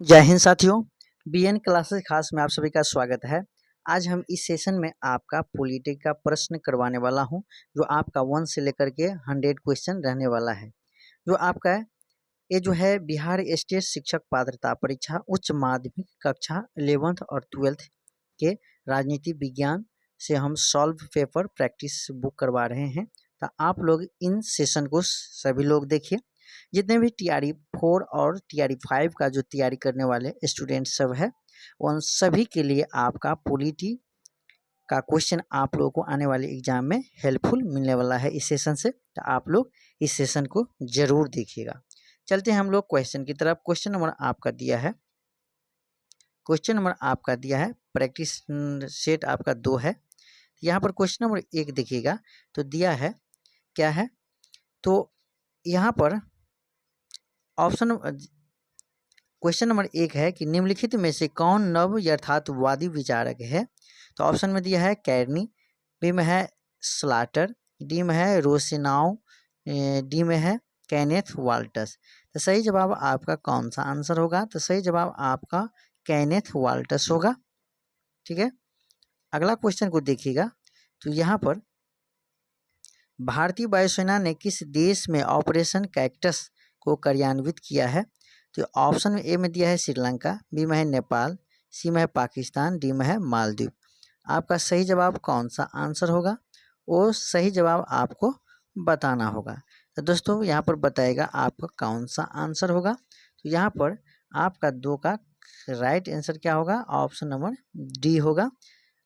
जय हिंद साथियों, BN classes खास में आप सभी का स्वागत है। आज हम इस सेशन में आपका पॉलिटी का प्रश्न करवाने वाला हूं, जो आपका 1 से लेकर के 100 क्वेश्चन रहने वाला है। जो आपका ये जो है बिहार स्टेट शिक्षक पात्रता परीक्षा उच्च माध्यमिक कक्षा 11th और 12th के राजनीति विज्ञान से हम सॉल्व पेपर प्रैक्टिस बुक करवा रहे हैं। तो आप लोग इन सेशन को सभी लोग देखिए। जितने भी टीआरई 4 और टीआरई 5 का जो तैयारी करने वाले स्टूडेंट सब है, उन सभी के लिए आपका पॉलिटी का क्वेश्चन आप लोगों को आने वाले एग्जाम में हेल्पफुल मिलने वाला है इस सेशन से। तो आप लोग इस सेशन को जरूर देखिएगा। चलते हैं हम लोग क्वेश्चन की तरफ। क्वेश्चन नंबर आपका दिया है, प्रैक्टिस सेट आपका 2 है। यहाँ पर क्वेश्चन नंबर 1 देखिएगा तो दिया है क्या है, तो यहाँ पर ऑप्शन क्वेश्चन नंबर 1 है कि निम्नलिखित में से कौन नव यथार्थवादी विचारक है। तो ऑप्शन में दिया है कैरनी, बी में है स्लाटर, डी में है रोसिनाउ, डी में है कैनेथ वाल्टस। तो सही जवाब आपका कौन सा आंसर होगा? तो सही जवाब आपका कैनेथ वाल्टस होगा। ठीक है, अगला क्वेश्चन को देखिएगा। तो यहाँ पर भारतीय वायुसेना ने किस देश में ऑपरेशन कैक्टस को कार्यान्वित किया है? तो ऑप्शन में ए में दिया है श्रीलंका, बी में है नेपाल, सी में है पाकिस्तान, डी में है मालदीव। आपका सही जवाब कौन सा आंसर होगा? वो सही जवाब आपको बताना होगा। तो दोस्तों यहाँ पर बताएगा आपका कौन सा आंसर होगा। तो यहाँ पर आपका 2 का राइट आंसर क्या होगा? ऑप्शन नंबर डी होगा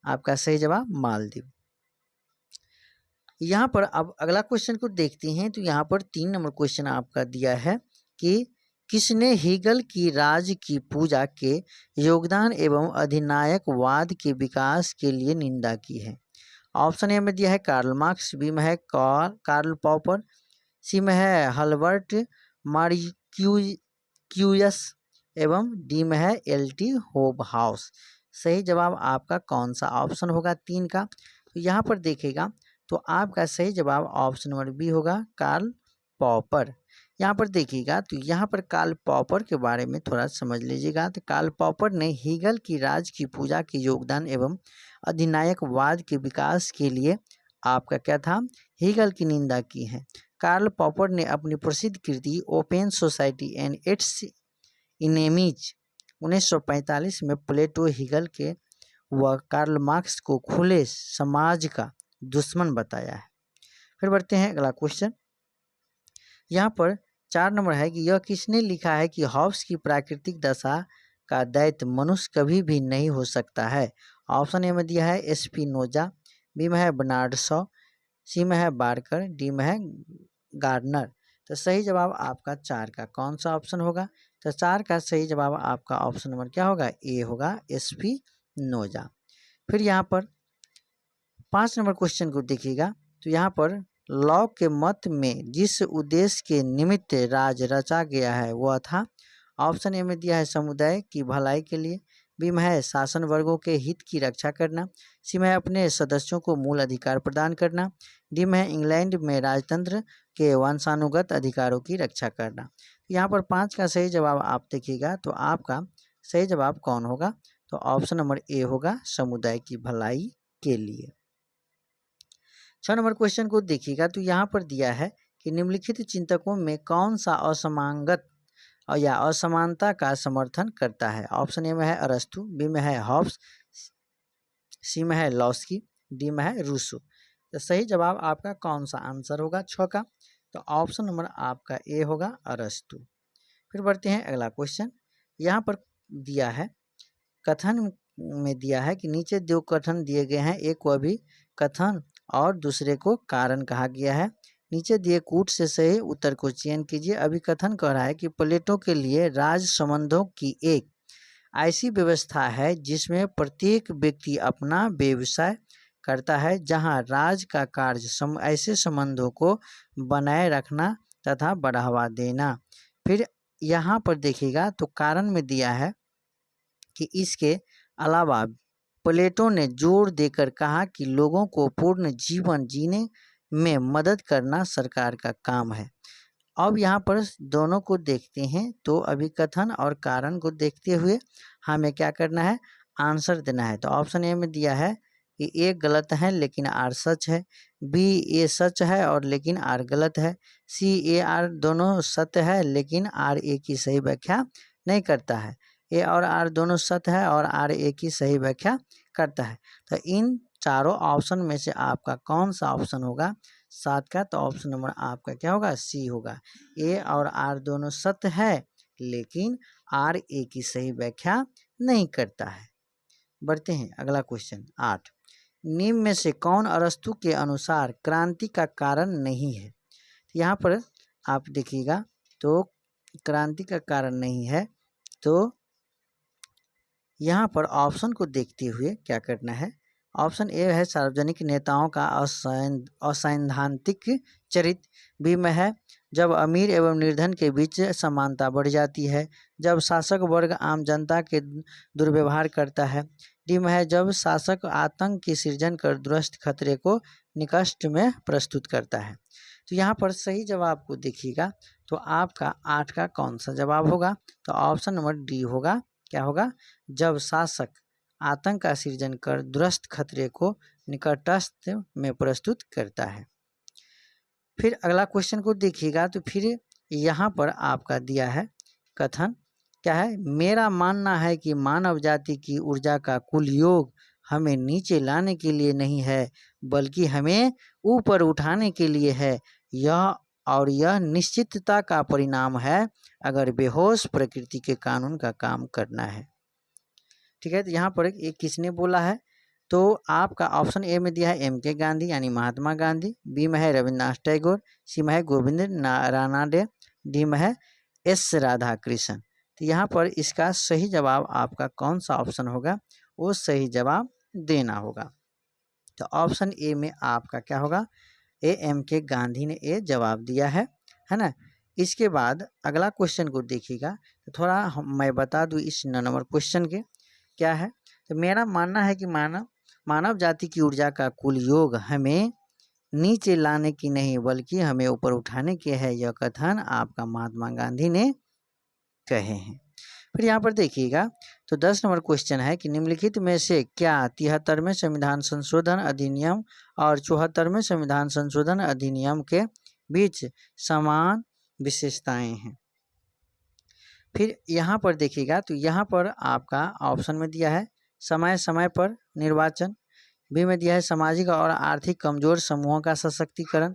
आपका सही जवाब, मालदीव। यहाँ पर अब अगला क्वेश्चन को देखते हैं। तो यहाँ पर 3 नंबर क्वेश्चन आपका दिया है कि किसने हीगल की राज की पूजा के योगदान एवं अधिनायकवाद के विकास के लिए निंदा की है? ऑप्शन ए में दिया है कार्ल मार्क्स, बी में है कार्ल पॉपर, सी में है हल्बर्ट मार्क्यूयस एवं डी में है एलटी होबहाउस। सही जवाब आपका कौन सा ऑप्शन होगा 3 का? तो यहाँ पर देखिएगा तो आपका सही जवाब ऑप्शन नंबर बी होगा, कार्ल पॉपर। यहाँ पर देखिएगा तो यहाँ पर कार्ल पॉपर के बारे में थोड़ा समझ लीजिएगा। तो कार्ल पॉपर ने हीगल की राज की पूजा के योगदान एवं अधिनायकवाद के विकास के लिए आपका क्या था, हीगल की निंदा की है। कार्ल पॉपर ने अपनी प्रसिद्ध कृति Open Society and Its Enemies 1945 में प्लेटो, हीगल के व कार्ल मार्क्स को खुले समाज का दुश्मन बताया है। फिर बढ़ते हैं अगला क्वेश्चन। यहाँ पर 4 नंबर है कि यह किसने लिखा है कि हॉब्स की प्राकृतिक दशा का दैत्य मनुष्य कभी भी नहीं हो सकता है? ऑप्शन ए में दिया है स्पिनोजा, बी में है बर्नार्ड शॉ, सी में है बार्कर, डी में है गार्डनर। तो सही जवाब आपका 4 का कौन सा ऑप्शन होगा? तो 4 का सही जवाब आपका ऑप्शन नंबर क्या होगा? ए होगा, स्पिनोजा। फिर यहाँ पर 5 नंबर क्वेश्चन को देखिएगा। तो यहाँ पर लॉक के मत में जिस उद्देश्य के निमित्त राज रचा गया है वह था। ऑप्शन ए में दिया है समुदाय की भलाई के लिए, बी में है शासन वर्गों के हित की रक्षा करना, सी में है अपने सदस्यों को मूल अधिकार प्रदान करना, डी में है इंग्लैंड में राजतंत्र के वंशानुगत अधिकारों की रक्षा करना। यहाँ पर 5 का सही जवाब आप देखिएगा तो आपका सही जवाब कौन होगा? तो ऑप्शन नंबर ए होगा, समुदाय की भलाई के लिए। 6 नंबर क्वेश्चन को देखिएगा। तो यहाँ पर दिया है कि निम्नलिखित चिंतकों में कौन सा असमांगत या असमानता का समर्थन करता है? ऑप्शन ए में है अरस्तु, बी में है हॉब्स, सी में है लॉस्की, डी में है रूसो। तो सही जवाब आपका कौन सा आंसर होगा 6 का? तो ऑप्शन नंबर आपका ए होगा, अरस्तु। फिर बढ़ते हैं अगला क्वेश्चन। यहाँ पर दिया है कथन में दिया है कि नीचे 2 कथन दिए गए हैं, एक को अभी कथन और दूसरे को कारण कहा गया है। नीचे दिए कूट से सही उत्तर को चयन कीजिए। अभी कथन कह रहा है कि प्लेटो के लिए राज संबंधों की एक ऐसी व्यवस्था है जिसमें प्रत्येक व्यक्ति अपना व्यवसाय करता है, जहां राज का कार्य ऐसे संबंधों को बनाए रखना तथा बढ़ावा देना। फिर यहाँ पर देखिएगा तो कारण में दिया है कि इसके अलावा प्लेटो ने जोर देकर कहा कि लोगों को पूर्ण जीवन जीने में मदद करना सरकार का काम है। अब यहाँ पर दोनों को देखते हैं, तो अभी कथन और कारण को देखते हुए हमें क्या करना है, आंसर देना है। तो ऑप्शन ए में दिया है कि ए गलत है लेकिन आर सच है, बी ए सच है और लेकिन आर गलत है, सी ए आर दोनों सत्य है लेकिन आर ए की सही व्याख्या नहीं करता है, ए और आर दोनों सत्य है और आर ए की सही व्याख्या करता है। तो इन चारों ऑप्शन में से आपका कौन सा ऑप्शन होगा 7 का? तो ऑप्शन नंबर आपका क्या होगा, सी होगा। ए और आर दोनों सत्य है लेकिन आर ए की सही व्याख्या नहीं करता है। बढ़ते हैं अगला क्वेश्चन 8। निम्न में से कौन अरस्तु के अनुसार क्रांति का कारण नहीं है? यहाँ पर आप देखिएगा, तो क्रांति का कारण नहीं है, तो यहाँ पर ऑप्शन को देखते हुए क्या करना है, ऑप्शन ए है सार्वजनिक नेताओं का असैद्धांतिक चरित्र, बी में है जब अमीर एवं निर्धन के बीच समानता बढ़ जाती है, जब शासक वर्ग आम जनता के दुर्व्यवहार करता है, डी में है जब शासक आतंक की सृजन कर दुष्ट खतरे को निकट में प्रस्तुत करता है। तो यहाँ पर सही जवाब को देखिएगा, तो आपका 8 का कौन सा जवाब होगा? तो ऑप्शन नंबर डी होगा। क्या होगा? जब शासक आतंक का सृजन कर दुष्ट खतरे को निकटस्थ में प्रस्तुत करता है। फिर अगला क्वेश्चन को देखिएगा, तो फिर यहाँ पर आपका दिया है कथन, क्या है, मेरा मानना है कि मानव जाति की ऊर्जा का कुल योग हमें नीचे लाने के लिए नहीं है बल्कि हमें ऊपर उठाने के लिए है, यह निश्चितता का परिणाम है अगर बेहोश प्रकृति के कानून का काम करना है। ठीक है, तो यहाँ पर एक किसने बोला है? तो आपका ऑप्शन ए में दिया है एम के गांधी यानी महात्मा गांधी, बी में है रविन्द्रनाथ टैगोर, सी में है गोविंद रानाडे, डी में है एस राधा कृष्ण। तो यहाँ पर इसका सही जवाब आपका कौन सा ऑप्शन होगा, वो सही जवाब देना होगा। तो ऑप्शन ए में आपका क्या होगा, ए एम के गांधी ने ए जवाब दिया है ना। इसके बाद अगला क्वेश्चन को देखिएगा, तो थोड़ा मैं बता दूँ इस नंबर क्वेश्चन के क्या है। तो मेरा मानना है कि मानव जाति की ऊर्जा का कुल योग हमें नीचे लाने की नहीं बल्कि हमें ऊपर उठाने के है, यह कथन आपका महात्मा गांधी ने कहे हैं। फिर यहाँ पर देखिएगा, तो 10 नंबर क्वेश्चन है कि निम्नलिखित में से क्या 73वें संविधान संशोधन अधिनियम और 74वें संविधान संशोधन अधिनियम के बीच समान विशेषताएं हैं? फिर यहाँ पर देखिएगा, तो यहाँ पर आपका ऑप्शन में दिया है समय समय पर निर्वाचन, बी में दिया है सामाजिक और आर्थिक कमजोर समूहों का सशक्तिकरण,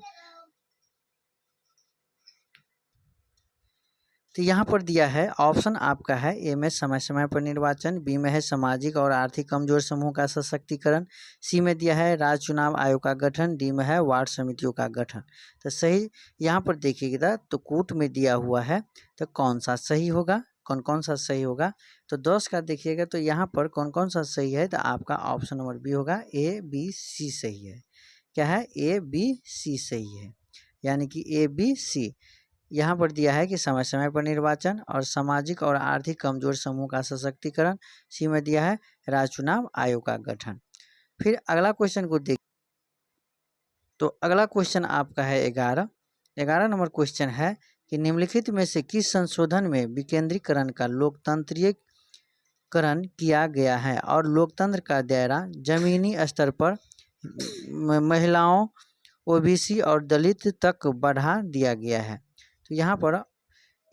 तो यहाँ पर दिया है ऑप्शन आपका है ए में समय समय पर निर्वाचन, बी में है सामाजिक और आर्थिक कमजोर समूह का सशक्तिकरण, सी में दिया है राज्य चुनाव आयोग का गठन, डी में है वार्ड समितियों का गठन। तो सही यहाँ पर देखिएगा, तो कूट में दिया हुआ है, तो कौन सा सही होगा, कौन कौन सा सही होगा? तो 10 का देखिएगा, तो यहाँ पर कौन कौन सा सही है, तो आपका ऑप्शन नंबर बी होगा, ए बी सी सही है। क्या है? ए बी सी सही है, यानी कि ए बी सी। यहाँ पर दिया है कि समय समय पर निर्वाचन और सामाजिक और आर्थिक कमजोर समूह का सशक्तिकरण, सी में दिया है राज्य चुनाव आयोग का गठन। फिर अगला क्वेश्चन को देख, तो अगला क्वेश्चन आपका है 11 नंबर क्वेश्चन है कि निम्नलिखित में से किस संशोधन में विकेंद्रीकरण का लोकतंत्रीकरण किया गया है और लोकतंत्र का दायरा जमीनी स्तर पर महिलाओं, ओबीसी और दलित तक बढ़ा दिया गया है? तो यहाँ पर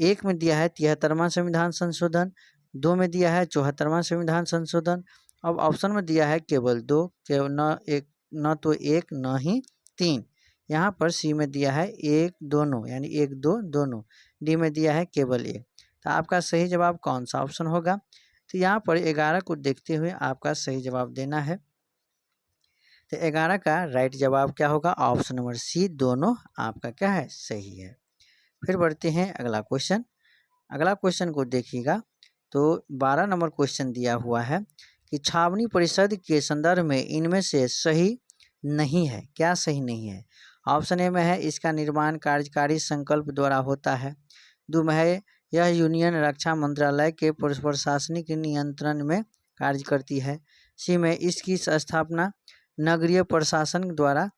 1 में दिया है 73वां संविधान संशोधन, 2 में दिया है 74वां संविधान संशोधन, अब ऑप्शन में दिया है केवल 2, न तो 1 न ही 3। यहाँ पर सी में दिया है 1 दोनों यानी 1 2 दोनों, डी में दिया है केवल 1। तो आपका सही जवाब कौन सा ऑप्शन होगा? तो यहाँ पर 11 को देखते हुए आपका सही जवाब देना है। तो 11 का राइट जवाब क्या होगा? ऑप्शन नंबर सी दोनों आपका क्या है? सही है। फिर बढ़ते हैं अगला क्वेश्चन को देखिएगा, तो 12 नंबर क्वेश्चन दिया हुआ है कि छावनी परिषद के संदर्भ में इनमें से सही नहीं है। क्या सही नहीं है? ऑप्शन ए में है इसका निर्माण कार्यकारी संकल्प द्वारा होता है, 2 में है यह यूनियन रक्षा मंत्रालय के प्रशासनिक नियंत्रण में कार्य करती है, सी में इसकी स्थापना नगरीय प्रशासन द्वारा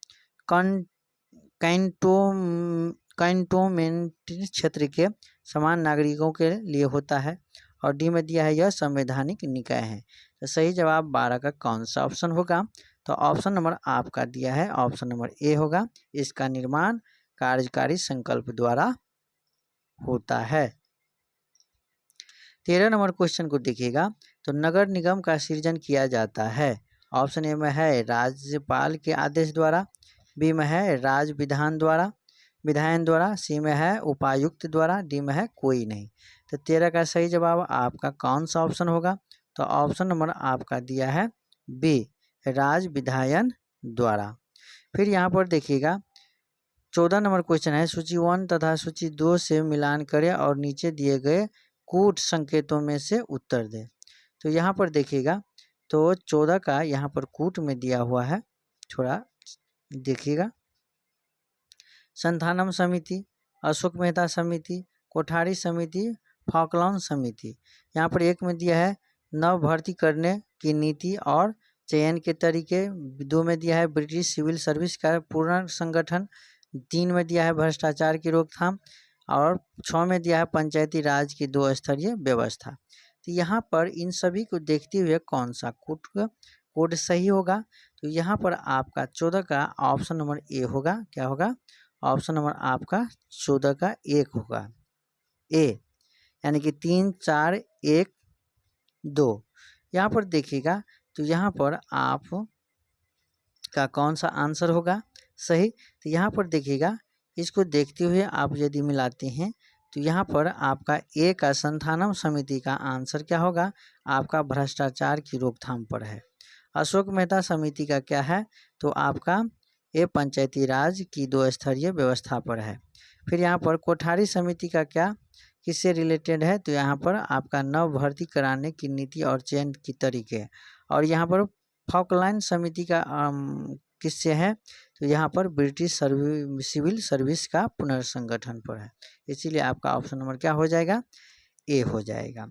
कैंटोनमेंट क्षेत्र के समान नागरिकों के लिए होता है। और डी में दिया है यह संवैधानिक निकाय है। तो सही जवाब 12 का कौन सा ऑप्शन होगा? तो ऑप्शन नंबर आपका दिया है ऑप्शन नंबर ए होगा। इसका निर्माण कार्यकारी संकल्प द्वारा होता है। 13 नंबर क्वेश्चन को देखिएगा। तो नगर निगम का सृजन किया जाता है। ऑप्शन ए में है राज्यपाल के आदेश द्वारा, बी में है राज्य विधान द्वारा, सी में है उपायुक्त द्वारा, डी में है कोई नहीं। तो 13 का सही जवाब आपका कौन सा ऑप्शन होगा? तो ऑप्शन नंबर आपका दिया है बी, राज्य विधायन द्वारा। फिर यहाँ पर देखिएगा 14 नंबर क्वेश्चन है, सूची 1 तथा सूची 2 से मिलान करें और नीचे दिए गए कूट संकेतों में से उत्तर दें। तो यहाँ पर देखिएगा तो 14 का यहाँ पर कूट में दिया हुआ है, थोड़ा देखिएगा। संथानम समिति, अशोक मेहता समिति, कोठारी समिति, फॉकलैंड समिति। यहाँ पर एक में दिया है नव भर्ती करने की नीति और चयन के तरीके, 2 में दिया है ब्रिटिश सिविल सर्विस का पुनर्संगठन, 3 में दिया है भ्रष्टाचार की रोकथाम और 6 में दिया है पंचायती राज की 2 स्तरीय व्यवस्था। तो यहाँ पर इन सभी को देखते हुए कौन सा कोड सही होगा? तो यहाँ पर आपका 14 का ऑप्शन नंबर ए होगा। क्या होगा? ऑप्शन नंबर आपका 14 का 1 होगा, ए, यानी कि 3 4 1 2। यहाँ पर देखिएगा तो यहाँ पर आप का कौन सा आंसर होगा सही? तो यहाँ पर देखिएगा, इसको देखते हुए आप यदि मिलाते हैं तो यहाँ पर आपका ए का संथानम समिति का आंसर क्या होगा? आपका भ्रष्टाचार की रोकथाम पर है। अशोक मेहता समिति का क्या है? तो आपका ए पंचायती राज की 2 स्तरीय व्यवस्था पर है। फिर यहाँ पर कोठारी समिति का क्या, किससे रिलेटेड है? तो यहाँ पर आपका नव भर्ती कराने की नीति और चयन की तरीके। और यहाँ पर फॉकलैंड समिति का किससे है? तो यहाँ पर ब्रिटिश सिविल सर्विस का पुनर्संगठन पर है। इसीलिए आपका ऑप्शन नंबर क्या हो जाएगा? ए हो जाएगा।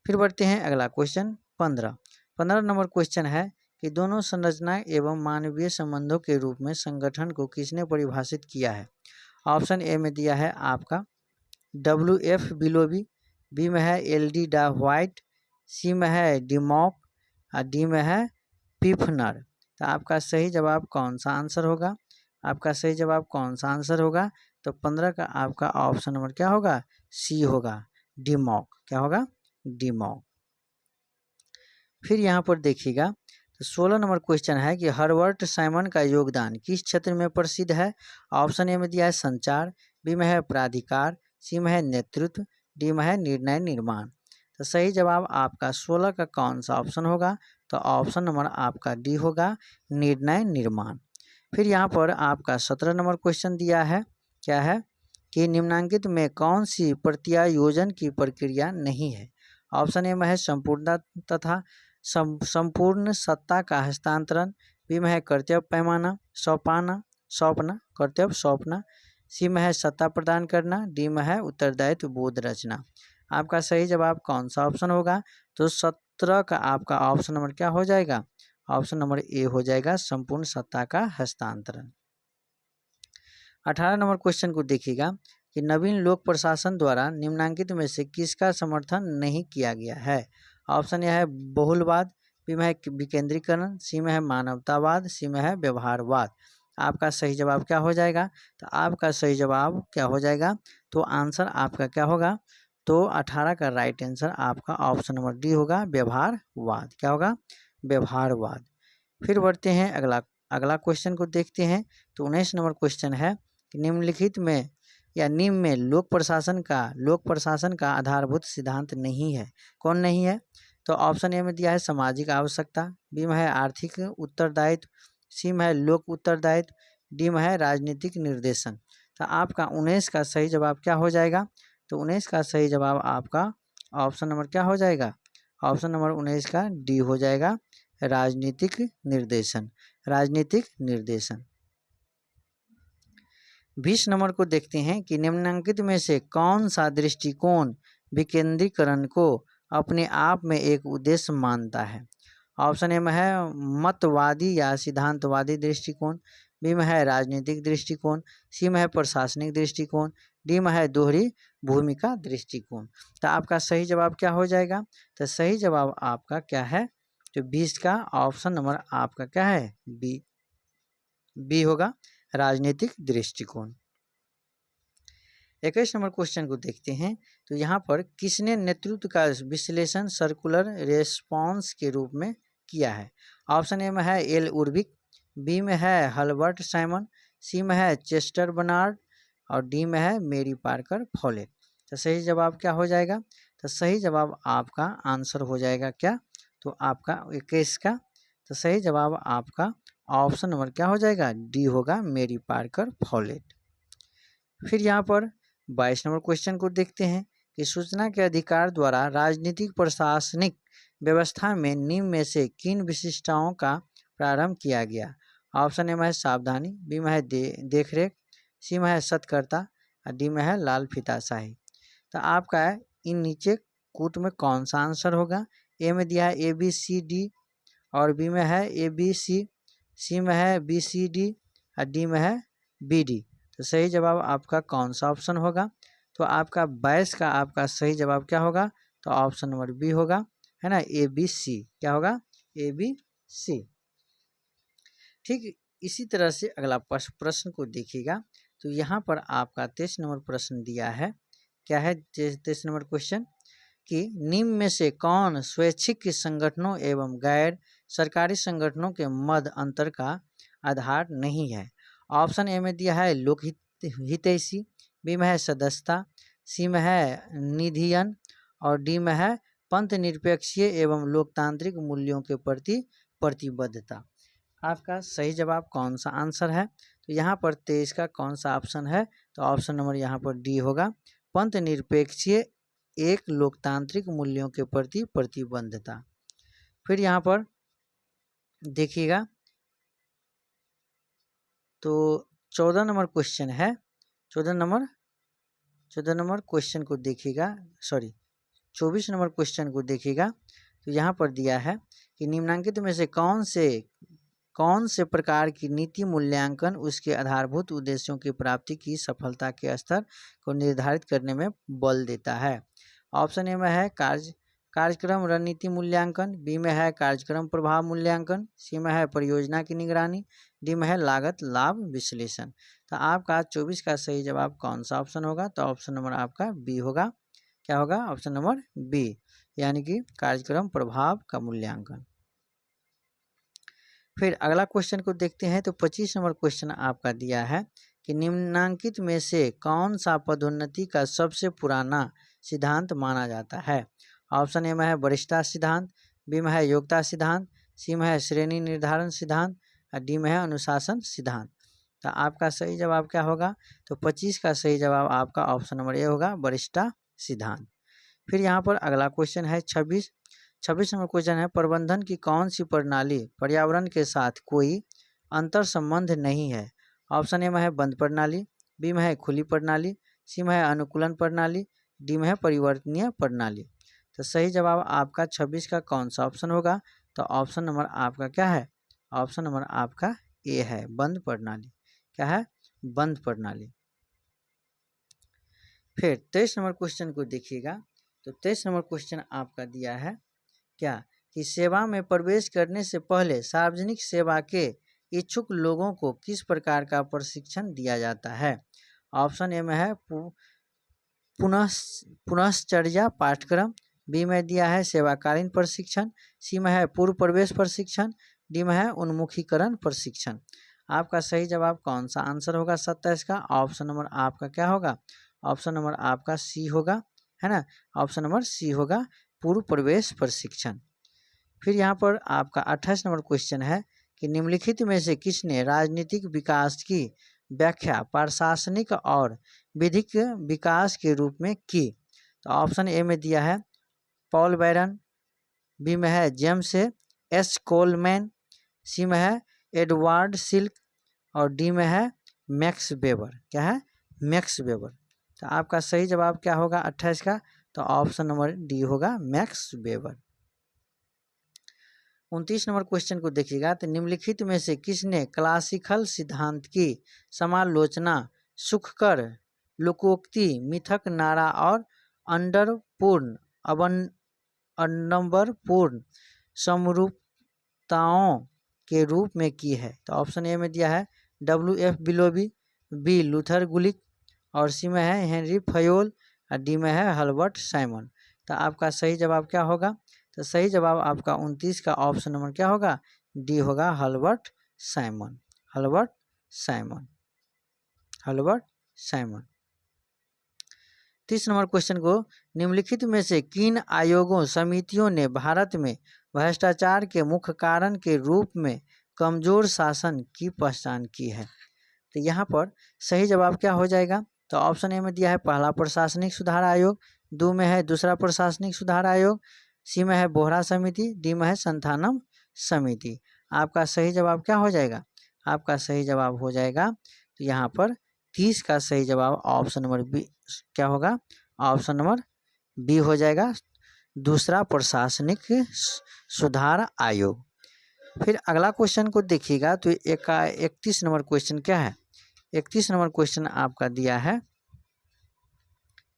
फिर बढ़ते हैं अगला क्वेश्चन 15 नंबर क्वेश्चन है कि दोनों संरचना एवं मानवीय संबंधों के रूप में संगठन को किसने परिभाषित किया है? ऑप्शन ए में दिया है आपका WF बिलोबी, बी में है LD डा व्हाइट, सी में है डिमॉक और डी में है पिफनर। तो आपका सही जवाब कौन सा आंसर होगा? आपका सही जवाब कौन सा आंसर होगा? तो 15 का आपका ऑप्शन नंबर क्या होगा? सी होगा, डिमॉक। क्या होगा? डिमॉक। फिर यहाँ पर देखिएगा तो 16 नंबर क्वेश्चन है कि हर्बर्ट साइमन का योगदान किस क्षेत्र में प्रसिद्ध है? ऑप्शन ए में दिया है संचार, बी में है प्राधिकार, सी में है नेतृत्व, डी में है निर्णय निर्माण। तो सही जवाब आपका 16 का कौन सा ऑप्शन होगा? तो ऑप्शन नंबर आपका डी होगा, निर्णय निर्माण। फिर यहाँ पर आपका 17 नंबर क्वेश्चन दिया है, क्या है कि निम्नांकित में कौन सी प्रत्यायोजन की प्रक्रिया नहीं है? ऑप्शन ए में है संपूर्णता तथा संपूर्ण सत्ता का हस्तांतरण, बी में है कर्तव्य पैमाना सौंपना कर्तव्य सौंपना, सी में है सत्ता प्रदान करना, डी में है उत्तरदायित्व बोध रचना। आपका सही जवाब कौन सा ऑप्शन होगा? तो 17 का आपका ऑप्शन नंबर क्या हो जाएगा? ऑप्शन नंबर ए हो जाएगा, संपूर्ण सत्ता का हस्तांतरण। 18 नंबर क्वेश्चन को देखिएगा कि नवीन लोक प्रशासन द्वारा निम्नांकित में से किसका समर्थन नहीं किया गया है? ऑप्शन ए है बहुलवाद, बी में है विकेंद्रीकरण, सी में है मानवतावाद, सी में है व्यवहारवाद। आपका सही जवाब क्या हो जाएगा? तो आपका सही जवाब क्या हो जाएगा? तो आंसर आपका क्या होगा? तो 18 का राइट आंसर आपका ऑप्शन नंबर डी होगा, व्यवहारवाद। क्या होगा? व्यवहारवाद। फिर बढ़ते हैं अगला क्वेश्चन को देखते हैं। तो 19 नंबर क्वेश्चन है कि निम्नलिखित में या निम्न में लोक प्रशासन का आधारभूत सिद्धांत नहीं है। कौन नहीं है? तो ऑप्शन ए में दिया है सामाजिक आवश्यकता, बी में है आर्थिक उत्तरदायित्व, सी में है लोक उत्तरदायित्व, डी में है राजनीतिक निर्देशन। तो आपका 19 का सही जवाब क्या हो जाएगा? तो 19 का सही जवाब आपका ऑप्शन नंबर क्या हो जाएगा? ऑप्शन नंबर 19 का डी हो जाएगा, राजनीतिक निर्देशन। राजनीतिक निर्देशन। 20 नंबर को देखते हैं कि निम्नलिखित में से कौन सा दृष्टिकोण विकेंद्रीकरण को अपने आप में एक उद्देश्य मानता है? ऑप्शन ए में है मतवादी या सिद्धांतवादी दृष्टिकोण, बी में है राजनीतिक दृष्टिकोण, सी में है प्रशासनिक दृष्टिकोण, डी में है दोहरी भूमिका दृष्टिकोण। तो आपका सही जवाब क्या हो जाएगा? तो सही जवाब आपका क्या है? तो 20 का ऑप्शन नंबर आपका क्या है? बी होगा, राजनीतिक दृष्टिकोण। 21 नंबर क्वेश्चन को देखते हैं। तो यहाँ पर किसने नेतृत्व का विश्लेषण सर्कुलर रेस्पॉन्स के रूप में किया है? ऑप्शन ए में है एल उर्बिक, बी में है हल्बर्ट साइमन, सी में है चेस्टर बनार्ड और डी में है मेरी पार्कर फॉलेट। तो सही जवाब क्या हो जाएगा? तो सही जवाब आपका आंसर हो जाएगा क्या? तो आपका 21 का तो सही जवाब आपका ऑप्शन नंबर क्या हो जाएगा? डी होगा, मेरी पार्कर फॉलेट। फिर यहाँ पर 22 नंबर क्वेश्चन को देखते हैं कि सूचना के अधिकार द्वारा राजनीतिक प्रशासनिक व्यवस्था में निम्न में से किन विशिष्टताओं का प्रारंभ किया गया? ऑप्शन ए में है सावधानी, बी में है देखरेख, सी में है सत्कर्ता और डी में है लाल फीताशाही। तो आपका इन नीचे कूट में कौन सा आंसर होगा? ए में दिया है ए बी सी डी और बी में है ए बी सी में है बी सी डी और डी में है बी डी। तो सही जवाब आपका कौन सा ऑप्शन होगा? तो आपका 22 का आपका सही जवाब क्या होगा? तो ऑप्शन नंबर बी होगा, है ना, ए बी सी। क्या होगा? A B C. ठीक इसी तरह से अगला प्रश्न को देखिएगा। तो यहाँ पर आपका 23 नंबर प्रश्न दिया है। क्या है 23 नंबर क्वेश्चन? कि निम्न में से कौन स्वैच्छिक संगठनों एवं गैर सरकारी संगठनों के मध्य अंतर का आधार नहीं है? ऑप्शन ए में दिया है लोक हितैषी, बी में है सदस्यता, सी में है निधियन और डी में है पंथ निरपेक्षीय एवं लोकतांत्रिक मूल्यों के प्रति प्रतिबद्धता। आपका सही जवाब कौन सा आंसर है? तो यहाँ पर 23 का कौन सा ऑप्शन है? तो ऑप्शन नंबर यहाँ पर डी होगा, पंथ निरपेक्षीय एक लोकतांत्रिक मूल्यों के प्रति प्रतिबद्धता। फिर यहाँ पर देखिएगा तो 14 नंबर क्वेश्चन है। 14 नंबर क्वेश्चन को देखिएगा, सॉरी 24 नंबर क्वेश्चन को देखिएगा। तो यहाँ पर दिया है कि निम्नलिखित में से कौन से प्रकार की नीति मूल्यांकन उसके आधारभूत उद्देश्यों की प्राप्ति की सफलता के स्तर को निर्धारित करने में बल देता है? ऑप्शन ए में है कार्यक्रम रणनीति मूल्यांकन, बी में है कार्यक्रम प्रभाव मूल्यांकन, सी में है परियोजना की निगरानी, डी में है लागत लाभ विश्लेषण। तो आपका 24 का सही जवाब कौन सा ऑप्शन होगा? तो ऑप्शन नंबर आपका बी होगा। क्या होगा? ऑप्शन नंबर बी, यानी कि कार्यक्रम प्रभाव का मूल्यांकन। फिर अगला क्वेश्चन को देखते हैं। तो 25 नंबर क्वेश्चन आपका दिया है कि निम्नांकित में से कौन सा पदोन्नति का सबसे पुराना सिद्धांत माना जाता है? ऑप्शन ए में है वरिष्ठता सिद्धांत, बी में है योग्यता सिद्धांत, सी में है श्रेणी निर्धारण सिद्धांत और डी में है अनुशासन सिद्धांत। तो आपका सही जवाब क्या होगा? तो 25 का सही जवाब आपका ऑप्शन नंबर ए होगा, वरिष्ठता सिद्धांत। फिर यहाँ पर अगला क्वेश्चन है 26 नंबर क्वेश्चन है, प्रबंधन की कौन सी प्रणाली पर्यावरण के साथ कोई अंतर संबंध नहीं है? ऑप्शन ए में है बंद प्रणाली, बी में है खुली प्रणाली, सी में है अनुकूलन प्रणाली, डी में है परिवर्तनीय प्रणाली। तो सही जवाब आपका 26 का कौन सा ऑप्शन होगा? तो ऑप्शन नंबर आपका क्या है? ऑप्शन नंबर आपका ए है, बंद प्रणाली। क्या है? बंद प्रणाली। फिर 23 नंबर क्वेश्चन को देखिएगा। तो 23 नंबर क्वेश्चन आपका दिया है क्या कि सेवा में प्रवेश करने से पहले सार्वजनिक सेवा के इच्छुक लोगों को किस प्रकार का प्रशिक्षण दिया जाता है? ऑप्शन ए में है पुनश्चर्या पाठ्यक्रम, बी में दिया है सेवाकालीन प्रशिक्षण, सी में है पूर्व प्रवेश प्रशिक्षण, डी में है उन्मुखीकरण प्रशिक्षण। आपका सही जवाब कौन सा आंसर होगा 27 का? ऑप्शन नंबर आपका क्या होगा? ऑप्शन नंबर आपका सी होगा, है ना, ऑप्शन नंबर सी होगा, पूर्व प्रवेश प्रशिक्षण। फिर यहाँ पर आपका 28 नंबर क्वेश्चन है कि निम्नलिखित में से किसने राजनीतिक विकास की व्याख्या प्रशासनिक और विधिक विकास के रूप में की? तो ऑप्शन ए में दिया है पॉल बैरन, बी में है जेम्स एस कोलमैन, सी में है एडवर्ड सिल्क और डी में है मैक्स वेबर। क्या है? Max weber. तो आपका सही जवाब क्या होगा 28 का? तो ऑप्शन नंबर डी होगा, मैक्स वेबर। 29 नंबर क्वेश्चन को देखिएगा तो निम्नलिखित में से किसने क्लासिकल सिद्धांत की समालोचना सुखकर, लोकोक्ति, मिथक, नारा और अंडरपूर्ण अवडंबरपूर्ण समरूपताओं के रूप में की है? तो ऑप्शन ए में दिया है W.F. बिलोबी, बी लूथर गुलिक और सी में है हेनरी फयोल और डी में है हर्बर्ट साइमन। तो आपका सही जवाब क्या होगा? तो सही जवाब आपका 29 का ऑप्शन नंबर क्या होगा? डी होगा, Herbert Simon. Herbert Simon, Herbert Simon. 30 number question को निम्नलिखित में से किन आयोगों समितियों ने भारत में भ्रष्टाचार के मुख्य कारण के रूप में कमजोर शासन की पहचान की है? तो यहाँ पर सही जवाब क्या हो जाएगा? तो ऑप्शन ए में दिया है पहला प्रशासनिक सुधार आयोग, दो में है दूसरा प्रशासनिक सुधार आयोग, सी में है बोहरा समिति, डी में है संथानम समिति। आपका सही जवाब क्या हो जाएगा? आपका सही जवाब हो जाएगा तो यहाँ पर 30 का सही जवाब ऑप्शन नंबर बी क्या होगा? ऑप्शन नंबर बी हो जाएगा, दूसरा प्रशासनिक सुधार आयोग। फिर अगला क्वेश्चन को देखिएगा तो 31 नंबर क्वेश्चन क्या है? 31 नंबर क्वेश्चन आपका दिया है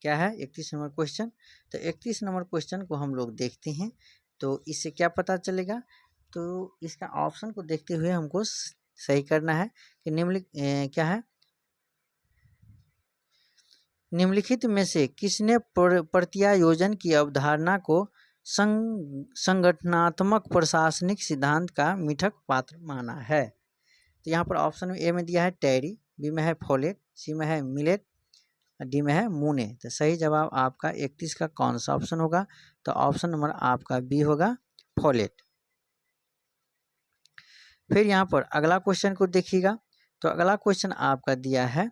क्या है? 31 नंबर क्वेश्चन। तो 31 नंबर क्वेश्चन को हम लोग देखते हैं तो इससे क्या पता चलेगा? तो इसका ऑप्शन को देखते हुए हमको सही करना है कि क्या है, निम्नलिखित में से किसने प्रत्यायोजन की अवधारणा को संगठनात्मक प्रशासनिक सिद्धांत का मिथक पात्र माना है? तो यहाँ पर ऑप्शन ए में दिया है टेरी, बी में है फोलेट, सी में है मिलेट, डी में है मूने। तो सही जवाब आपका 31 का कौन सा ऑप्शन होगा? तो ऑप्शन नंबर आपका बी होगा, फोलेट। फिर यहाँ पर अगला क्वेश्चन को देखिएगा तो अगला क्वेश्चन आपका दिया है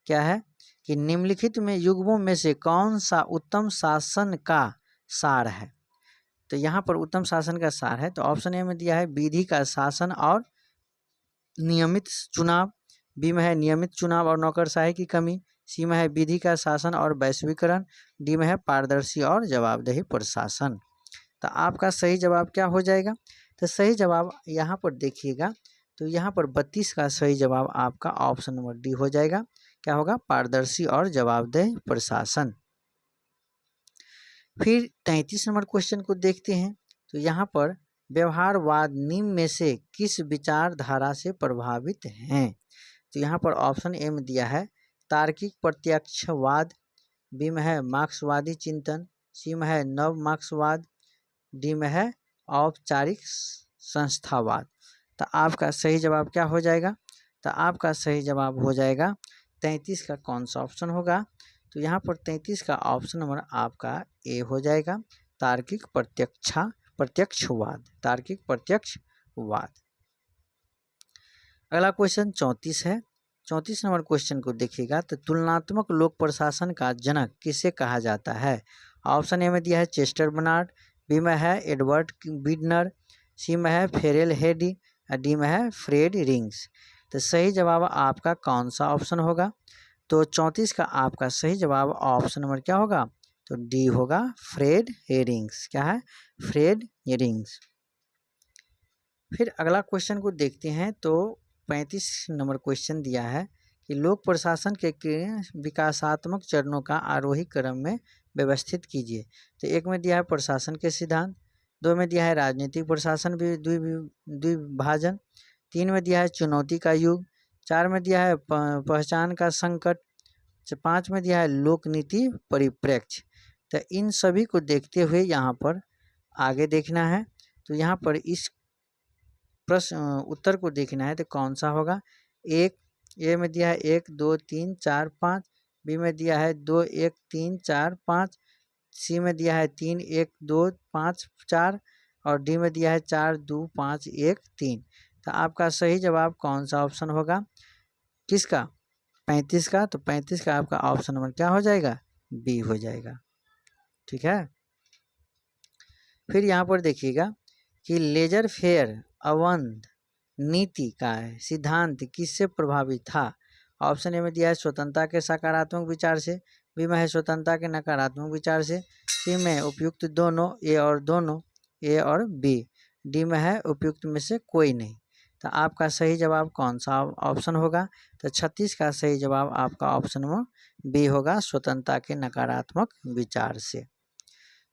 क्या है कि निम्नलिखित में युग्मों में से कौन सा उत्तम शासन का सार है? तो यहाँ पर उत्तम शासन का सार है तो ऑप्शन ए में दिया है विधि का शासन और नियमित चुनाव, बी में है नियमित चुनाव और नौकरशाही की कमी, सी में है विधि का शासन और वैश्वीकरण, डी में है पारदर्शी और जवाबदेही प्रशासन। तो आपका सही जवाब क्या हो जाएगा? तो सही जवाब यहाँ पर देखिएगा तो यहाँ पर 32 का सही जवाब आपका ऑप्शन नंबर डी हो जाएगा। क्या होगा? पारदर्शी और जवाबदेह प्रशासन। फिर 33 नंबर क्वेश्चन को देखते हैं तो यहाँ पर व्यवहारवाद निम्न में से किस विचारधारा से प्रभावित हैं? तो यहाँ पर ऑप्शन ए में दिया है तार्किक प्रत्यक्षवाद, बी में है मार्क्सवादी चिंतन, सी में है नव मार्क्सवाद, डी में है औपचारिक संस्थावाद। तो आपका सही जवाब क्या हो जाएगा? तो आपका सही जवाब हो जाएगा 33 का कौन सा ऑप्शन होगा? तो यहाँ पर 33 का ऑप्शन नंबर आपका ए हो जाएगा, तार्किक प्रत्यक्षवाद, तार्किक प्रत्यक्षवाद। अगला क्वेश्चन 34 है। 34 नंबर क्वेश्चन को देखिएगा तो तुलनात्मक लोक प्रशासन का जनक किसे कहा जाता है? ऑप्शन ए में दिया है चेस्टर बनार्ड, बी में है एडवर्ड बिडनर, सी में है फेरेल हेडी, डी में है फ्रेड रिंग्स। तो सही जवाब आपका कौन सा ऑप्शन होगा? तो 34 का आपका सही जवाब ऑप्शन नंबर क्या होगा? तो डी होगा, फ्रेड हेरिंग्स। क्या है? Fred herrings. फिर अगला क्वेश्चन को देखते हैं तो 35 नंबर क्वेश्चन दिया है कि लोक प्रशासन के विकासात्मक चरणों का आरोही क्रम में व्यवस्थित कीजिए। तो एक में दिया है प्रशासन के सिद्धांत, दो में दिया है राजनीतिक प्रशासन द्विभाजन, तीन में दिया है चुनौती का युग, चार में दिया है पहचान का संकट, पाँच में दिया है लोक नीति परिप्रेक्ष्य। तो इन सभी को देखते हुए यहाँ पर आगे देखना है। तो यहाँ पर इस प्रश्न उत्तर को देखना है तो कौन सा होगा? एक, ए में दिया है 1 2 3 4 5, बी में दिया है 2 1 3 4 5, सी में दिया है 3 1 2 5 4 और डी में दिया है 4 2 5 1 3। तो आपका सही जवाब कौन सा ऑप्शन होगा? किसका? 35 का। तो 35 का आपका ऑप्शन नंबर क्या हो जाएगा? बी हो जाएगा। ठीक है। फिर यहाँ पर देखिएगा कि लेजर फेयर अवध नीति का सिद्धांत किससे प्रभावित था? ऑप्शन ए में दिया है स्वतंत्रता के सकारात्मक विचार से, बी में है स्वतंत्रता के नकारात्मक विचार से, सी में उपयुक्त दोनों, ए और बी, डी में है उपयुक्त में से कोई नहीं। तो आपका सही जवाब कौन सा ऑप्शन होगा? तो 36 का सही जवाब आपका ऑप्शन नंबर बी होगा, स्वतंत्रता के नकारात्मक विचार से।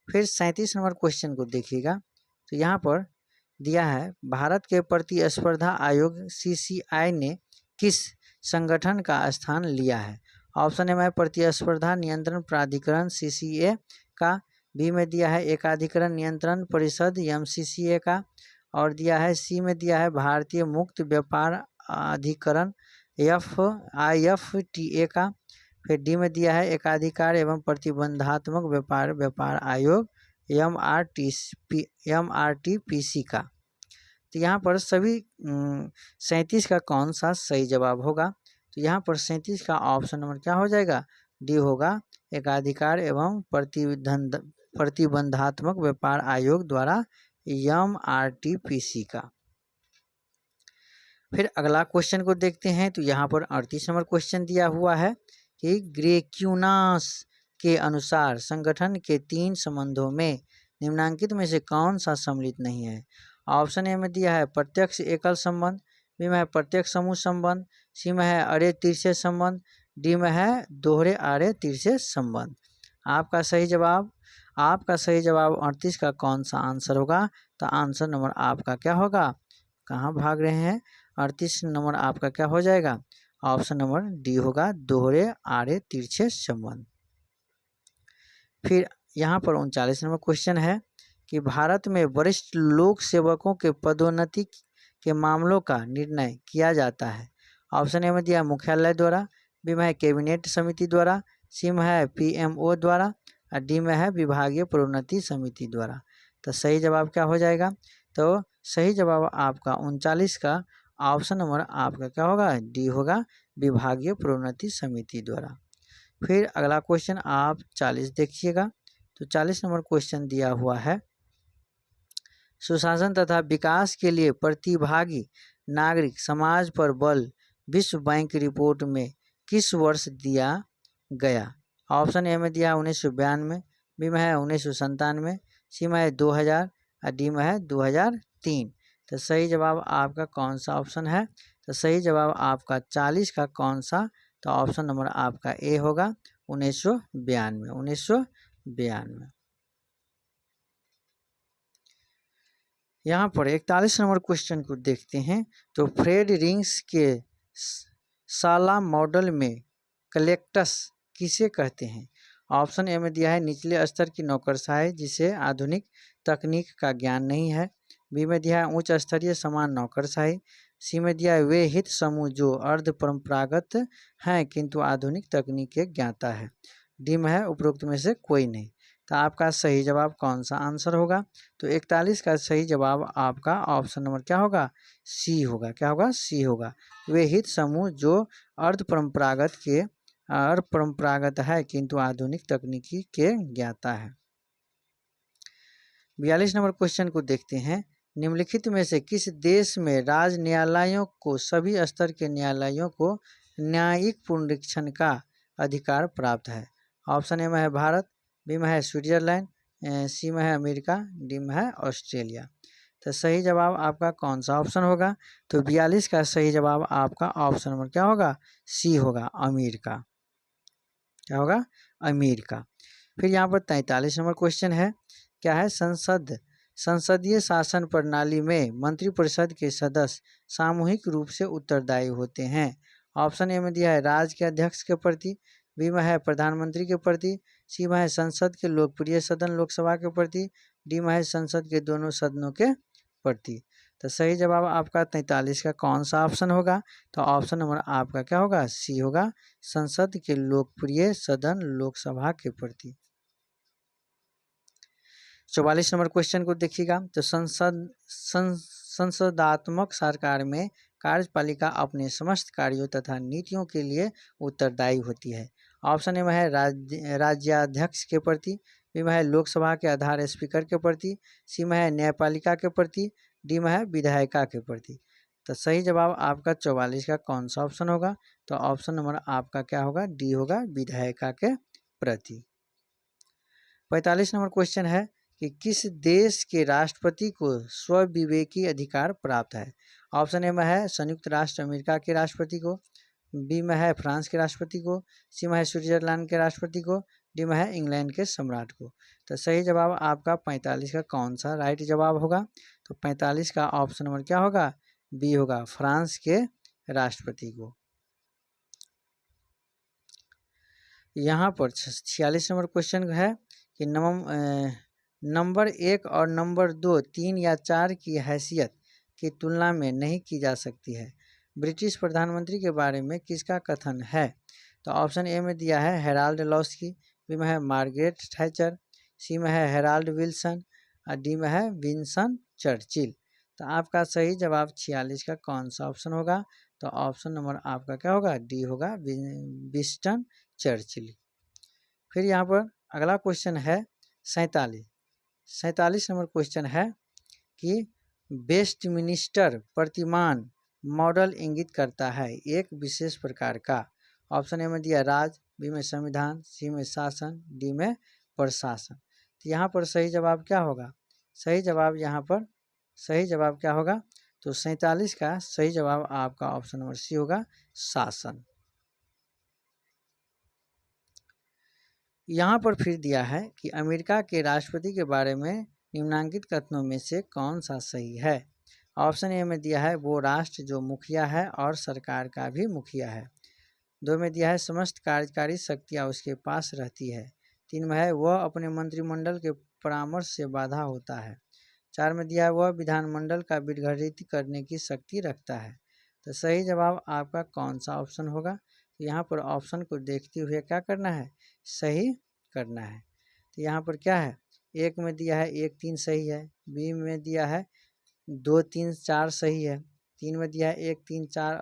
फिर 37 नंबर क्वेश्चन को देखिएगा। तो यहाँ पर दिया है, भारत के प्रतिस्पर्धा आयोग CCI ने किस संगठन का स्थान लिया है? ऑप्शन ए में प्रतिस्पर्धा नियंत्रण प्राधिकरण CCA का, बी में दिया है एकाधिकरण नियंत्रण परिषद MCCA का, और दिया है सी में दिया है भारतीय मुक्त व्यापार अधिकरण IFTA का, फिर डी में दिया है एकाधिकार एवं प्रतिबंधात्मक व्यापार आयोग MRTPC का। तो यहाँ पर सभी 37 का कौन सा सही जवाब होगा? तो यहाँ पर 37 का ऑप्शन नंबर क्या हो जाएगा? डी होगा, एकाधिकार एवं प्रतिबंधात्मक व्यापार आयोग द्वारा MRTPC का। फिर अगला क्वेश्चन को देखते हैं। तो यहाँ पर 38 नंबर क्वेश्चन दिया हुआ है कि ग्रेक्यूनास के अनुसार संगठन के 3 संबंधों में निम्नांकित में से कौन सा सम्मिलित नहीं है? ऑप्शन ए में दिया है प्रत्यक्ष एकल संबंध, बी में है प्रत्यक्ष समूह संबंध, सी में है अरे तिरछे संबंध, डी में है दोहरे अरे तिरछे संबंध। आपका सही जवाब 38 का कौन सा आंसर होगा? तो आंसर नंबर आपका क्या होगा? कहाँ भाग रहे हैं? 38 नंबर आपका क्या हो जाएगा? ऑप्शन नंबर डी होगा, दोहरे आरे तिरछे संबंध। फिर यहाँ पर 39 नंबर क्वेश्चन है कि भारत में वरिष्ठ लोक सेवकों के पदोन्नति के मामलों का निर्णय किया जाता है। ऑप्शन ए में दिया मुख्यालय द्वारा, बी में है कैबिनेट समिति द्वारा, सी में है PMO द्वारा, और डी में है विभागीय प्रोन्नति समिति द्वारा। तो सही जवाब क्या हो जाएगा? तो सही जवाब आपका 39 का ऑप्शन नंबर आपका क्या होगा? डी होगा, विभागीय प्रोन्नति समिति द्वारा। फिर अगला क्वेश्चन आप 40 देखिएगा। तो 40 नंबर क्वेश्चन दिया हुआ है, सुशासन तथा विकास के लिए प्रतिभागी नागरिक समाज पर बल विश्व बैंक रिपोर्ट में किस वर्ष दिया गया? ऑप्शन ए में दिया 1992, बी में है 1997, सी में है 2000, और डी में है 2003। तो सही जवाब आपका कौन सा ऑप्शन है? तो सही जवाब आपका 40 का कौन सा? तो ऑप्शन नंबर आपका ए होगा, 1992। यहाँ पर 41 नंबर क्वेश्चन को देखते हैं। तो फ्रेड रिंग्स के साला मॉडल में कलेक्टस किसे कहते हैं? ऑप्शन ए में दिया है निचले स्तर की नौकरशाही जिसे आधुनिक तकनीक का ज्ञान नहीं है, बी में दिया है उच्च स्तरीय समान नौकरशाही, सी में दिया है वे हित समूह जो अर्ध परंपरागत हैं किंतु आधुनिक तकनीक के ज्ञाता है, डी में है उपरोक्त में से कोई नहीं। तो आपका सही जवाब कौन सा आंसर होगा? तो 41 का सही जवाब आपका ऑप्शन नंबर क्या होगा? सी होगा। क्या होगा? सी होगा, वे हित समूह जो अर्ध परंपरागत है किंतु आधुनिक तकनीकी के ज्ञाता है। 42 नंबर क्वेश्चन को देखते हैं। निम्नलिखित में से किस देश में राज्य न्यायालयों को सभी स्तर के न्यायालयों को न्यायिक पुनरीक्षण का अधिकार प्राप्त है? ऑप्शन ए में है भारत, बी में है स्विट्जरलैंड, सी में है अमेरिका, डी में है ऑस्ट्रेलिया। तो सही जवाब आपका कौन सा ऑप्शन होगा? तो 42 का सही जवाब आपका ऑप्शन नंबर क्या होगा? सी होगा, अमेरिका। क्या होगा? अमेरिका। फिर यहाँ पर 43 नंबर क्वेश्चन है, क्या है? संसदीय शासन प्रणाली में मंत्रिपरिषद के सदस्य सामूहिक रूप से उत्तरदायी होते हैं। ऑप्शन ए में दिया है राज्य के अध्यक्ष के प्रति, बी में है प्रधानमंत्री के प्रति, सी में है संसद के लोकप्रिय सदन लोकसभा के प्रति, डी में है संसद के दोनों सदनों के प्रति। तो सही जवाब आपका 43 का कौन सा ऑप्शन होगा? तो ऑप्शन नंबर आपका क्या होगा? सी होगा, संसद के लोकप्रिय सदन लोकसभा के प्रति। 44 नंबर क्वेश्चन को देखिएगा। तो संसदात्मक सरकार में कार्यपालिका अपने समस्त कार्यों तथा नीतियों के लिए उत्तरदायी होती है। ऑप्शन ए में है राज्याध्यक्ष के प्रति, बी में है लोकसभा के आधार स्पीकर के प्रति, सी में है न्यायपालिका के प्रति, डी में है विधायिका के प्रति। तो सही जवाब आपका 44 का कौन सा ऑप्शन होगा? तो ऑप्शन नंबर आपका क्या होगा? डी होगा, विधायिका के प्रति। 45 नंबर क्वेश्चन है कि किस देश के राष्ट्रपति को स्वविवेकी अधिकार प्राप्त है। ऑप्शन ए में है संयुक्त राष्ट्र अमेरिका के राष्ट्रपति को, बी में है फ्रांस के राष्ट्रपति को, सी में है स्विट्जरलैंड के राष्ट्रपति को, डी में है इंग्लैंड के सम्राट को। तो सही जवाब आपका 45 का कौन सा राइट जवाब होगा? तो 45 का ऑप्शन नंबर क्या होगा? बी होगा, फ्रांस के राष्ट्रपति को। यहाँ पर 46 नंबर क्वेश्चन है कि नंबर 1 और नंबर 2, 3 या 4 की हैसियत की तुलना में नहीं की जा सकती है। ब्रिटिश प्रधानमंत्री के बारे में किसका कथन है? तो ऑप्शन ए में दिया है हेराल्ड लॉस्की, बी में है मार्गरेट थैचर, सी में है हेराल्ड विल्सन और डी में है विंसन चर्चिल। तो आपका सही जवाब 46 का कौन सा ऑप्शन होगा? तो ऑप्शन नंबर आपका क्या होगा? डी होगा, विंस्टन चर्चिल। फिर यहाँ पर अगला क्वेश्चन है 47 नंबर क्वेश्चन है कि वेस्टमिनिस्टर प्रतिमान मॉडल इंगित करता है एक विशेष प्रकार का। ऑप्शन ए में दिया राज, बी में संविधान, सी में शासन, डी में प्रशासन। तो यहाँ पर सही जवाब क्या होगा? सही जवाब यहाँ पर सही जवाब क्या होगा? तो 47 का सही जवाब आपका ऑप्शन नंबर सी होगा, शासन। यहाँ पर फिर दिया है कि अमेरिका के राष्ट्रपति के बारे में निम्नांकित कथनों में से कौन सा सही है। ऑप्शन ए में दिया है वो राष्ट्र जो मुखिया है और सरकार का भी मुखिया है। 2 में दिया है समस्त कार्यकारी शक्तियाँ उसके पास रहती है। 3 में है वह अपने मंत्रिमंडल के परामर्श से बाधा होता है। 4 में दिया है वह विधानमंडल का विघटित करने की शक्ति रखता है। तो सही जवाब आपका कौन सा ऑप्शन होगा? तो यहाँ पर ऑप्शन को देखते हुए क्या करना है? सही करना है। तो यहाँ पर क्या है? 1 में दिया है 1, 3 सही है, बी में दिया है 2, 3, 4 सही है, 3 में दिया है 1, 3, 4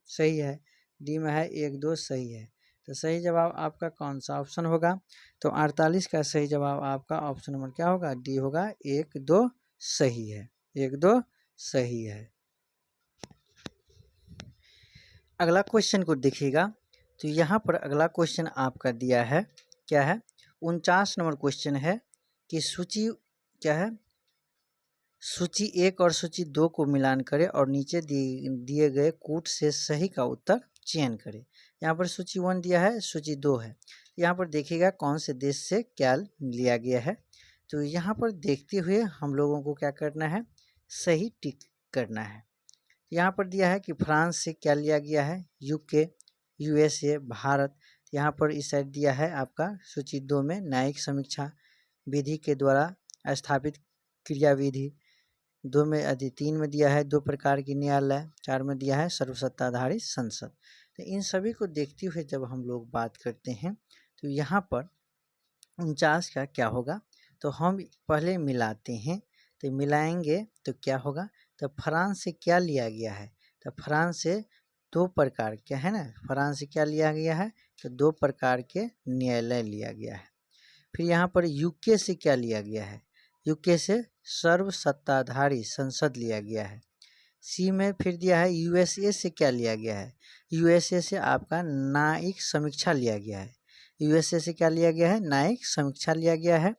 सही है, डी में है 1, 2 सही है। तो सही जवाब आपका कौन सा ऑप्शन होगा? तो 48 का सही जवाब आपका ऑप्शन नंबर क्या होगा? डी होगा, 1, 2 सही है, 1, 2 सही है। अगला क्वेश्चन को देखिएगा। तो यहाँ पर अगला क्वेश्चन आपका दिया है, क्या है? 49 नंबर क्वेश्चन है कि सूची क्या है? सूची 1 और सूची 2 को मिलान करें और नीचे दिए गए कूट से सही का उत्तर चयन करें। यहाँ पर सूची 1 दिया है, सूची 2 है। यहाँ पर देखिएगा कौन से देश से क्या लिया गया है। तो यहाँ पर देखते हुए हम लोगों को क्या करना है? सही टिक करना है। यहाँ पर दिया है कि फ्रांस से क्या लिया गया है? UK, USA, Bharat. यहाँ पर इस साइड दिया है आपका सूची 2 में न्यायिक समीक्षा विधि के द्वारा स्थापित क्रिया विधि। 2 में 3 में दिया है 2 प्रकार की न्यायालय। 4 में दिया है सर्वसत्ताधारी संसद। तो इन सभी को देखते हुए जब हम लोग बात करते हैं तो यहाँ पर 49 का क्या होगा? तो हम पहले मिलाते हैं। तो मिलाएंगे तो क्या होगा? तो फ्रांस से क्या लिया गया है? तो फ्रांस से 2 प्रकार के है ना, फ्रांस से क्या लिया गया है? तो 2 प्रकार के न्यायालय लिया गया है। फिर यहाँ पर यूके से क्या लिया गया है? यूके से सर्वसत्ताधारी संसद लिया गया है। सी में फिर दिया है यूएसए से क्या लिया गया है? यूएसए से आपका न्यायिक समीक्षा लिया गया है। यूएसए से क्या लिया गया है? न्यायिक समीक्षा लिया गया है।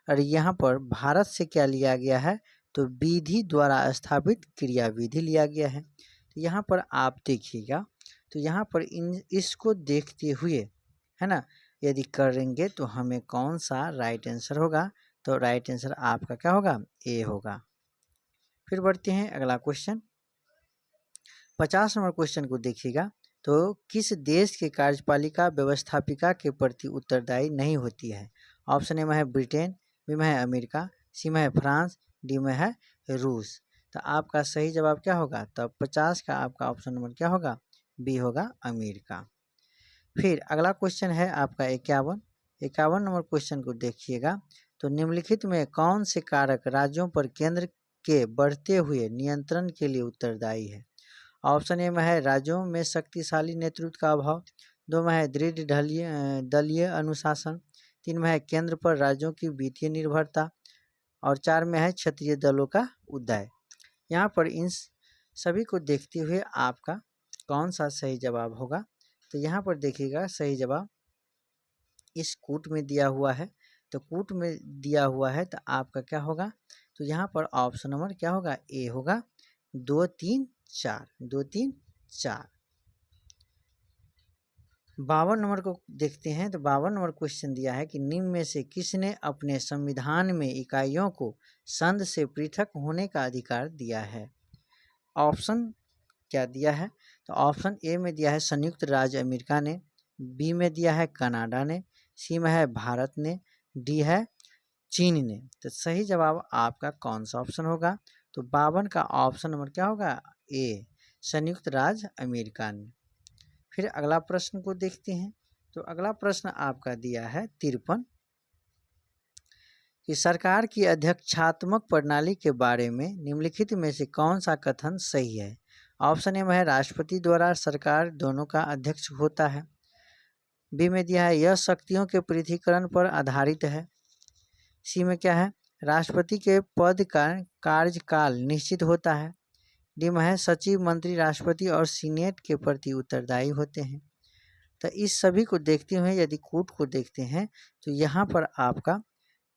और यहाँ पर भारत से क्या लिया गया है? तो विधि द्वारा स्थापित क्रिया विधि लिया गया है। तो यहाँ पर आप देखिएगा, तो यहाँ पर इसको देखते हुए है ना, यदि करेंगे तो हमें कौन सा राइट आंसर होगा? तो राइट आंसर आपका क्या होगा? ए होगा। फिर बढ़ते हैं अगला क्वेश्चन। 50 नंबर क्वेश्चन को देखिएगा। तो किस देश की कार्यपालिका व्यवस्थापिका के प्रति उत्तरदायी नहीं होती है? ऑप्शन ए में है ब्रिटेन, बी में है अमेरिका, सी में है फ्रांस, डी में है रूस। तो आपका सही जवाब क्या होगा? तो 50 का आपका ऑप्शन नंबर क्या होगा? बी होगा, अमेरिका। फिर अगला क्वेश्चन है आपका 51 नंबर क्वेश्चन को देखिएगा। तो निम्नलिखित में कौन से कारक राज्यों पर केंद्र के बढ़ते हुए नियंत्रण के लिए उत्तरदायी है? ऑप्शन ए में है राज्यों में शक्तिशाली नेतृत्व का अभाव, 2 में है दृढ़ दलीय अनुशासन, 3 में है केंद्र पर राज्यों की वित्तीय निर्भरता और 4 में है क्षेत्रीय दलों का उदय। यहाँ पर इन सभी को देखते हुए आपका कौन सा सही जवाब होगा? तो यहाँ पर देखिएगा सही जवाब इस कूट में दिया हुआ है। तो कूट में दिया हुआ है तो आपका क्या होगा, तो यहाँ पर ऑप्शन नंबर क्या होगा, ए होगा। 2 3 4, 2 3 4। 52 नंबर को देखते हैं। तो 52 नंबर क्वेश्चन दिया है कि निम्न में से किसने अपने संविधान में इकाइयों को संघ से पृथक होने का अधिकार दिया है। ऑप्शन क्या दिया है, तो ऑप्शन ए में दिया है संयुक्त राज्य अमेरिका ने, बी में दिया है कनाडा ने, सी में है भारत ने, डी है चीन ने। तो सही जवाब आपका कौन सा ऑप्शन होगा, तो 52 का ऑप्शन नंबर क्या होगा, ए, संयुक्त राज्य अमेरिका ने। फिर अगला प्रश्न को देखते हैं। तो अगला प्रश्न आपका दिया है 53 कि सरकार की अध्यक्षात्मक प्रणाली के बारे में निम्नलिखित में से कौन सा कथन सही है। ऑप्शन ए में है राष्ट्रपति द्वारा सरकार दोनों का अध्यक्ष होता है, बी में दिया है यह शक्तियों के पृथकीकरण पर आधारित है, सी में क्या है राष्ट्रपति के पद का कार्यकाल निश्चित होता है, डी में है सचिव मंत्री राष्ट्रपति और सीनेट के प्रति उत्तरदायी होते हैं। तो इस सभी को देखते हुए यदि कूट को देखते हैं तो यहाँ पर आपका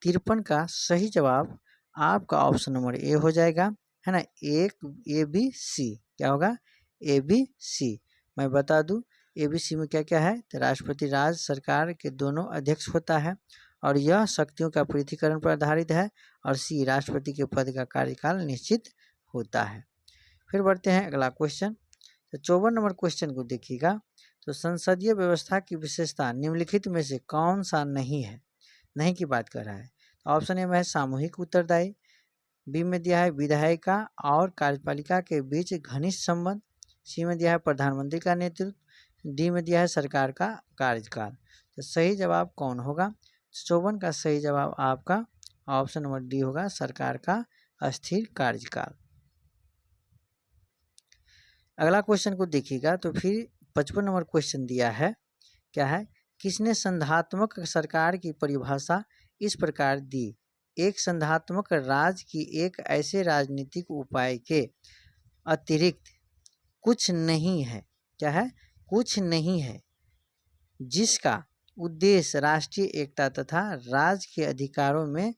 53 का सही जवाब आपका ऑप्शन नंबर ए हो जाएगा, है ना। एक ए बी सी क्या होगा, ए बी सी। मैं बता दूं ए बी सी में क्या क्या है, तो राष्ट्रपति राज्य सरकार के दोनों अध्यक्ष होता है और यह शक्तियों का पृथकीकरण पर आधारित है, और सी राष्ट्रपति के पद का कार्यकाल निश्चित होता है। फिर बढ़ते हैं अगला क्वेश्चन। तो 54 नंबर क्वेश्चन को देखिएगा। तो संसदीय व्यवस्था की विशेषता निम्नलिखित में से कौन सा नहीं है, नहीं की बात कर रहा है। ऑप्शन ए में है सामूहिक उत्तरदायी, बी में दिया है विधायिका और कार्यपालिका के बीच घनिष्ठ संबंध, सी में दिया है प्रधानमंत्री का नेतृत्व, डी में दिया है सरकार का कार्यकाल। तो सही जवाब कौन होगा, 54 का सही जवाब आपका ऑप्शन नंबर डी होगा, सरकार का अस्थिर कार्यकाल। अगला क्वेश्चन को देखिएगा। तो फिर 55 नंबर क्वेश्चन दिया है, क्या है, किसने संघात्मक सरकार की परिभाषा इस प्रकार दी, एक संघात्मक राज्य की एक ऐसे राजनीतिक उपाय के अतिरिक्त कुछ नहीं है, क्या है, कुछ नहीं है जिसका उद्देश्य राष्ट्रीय एकता तथा राज्य के अधिकारों में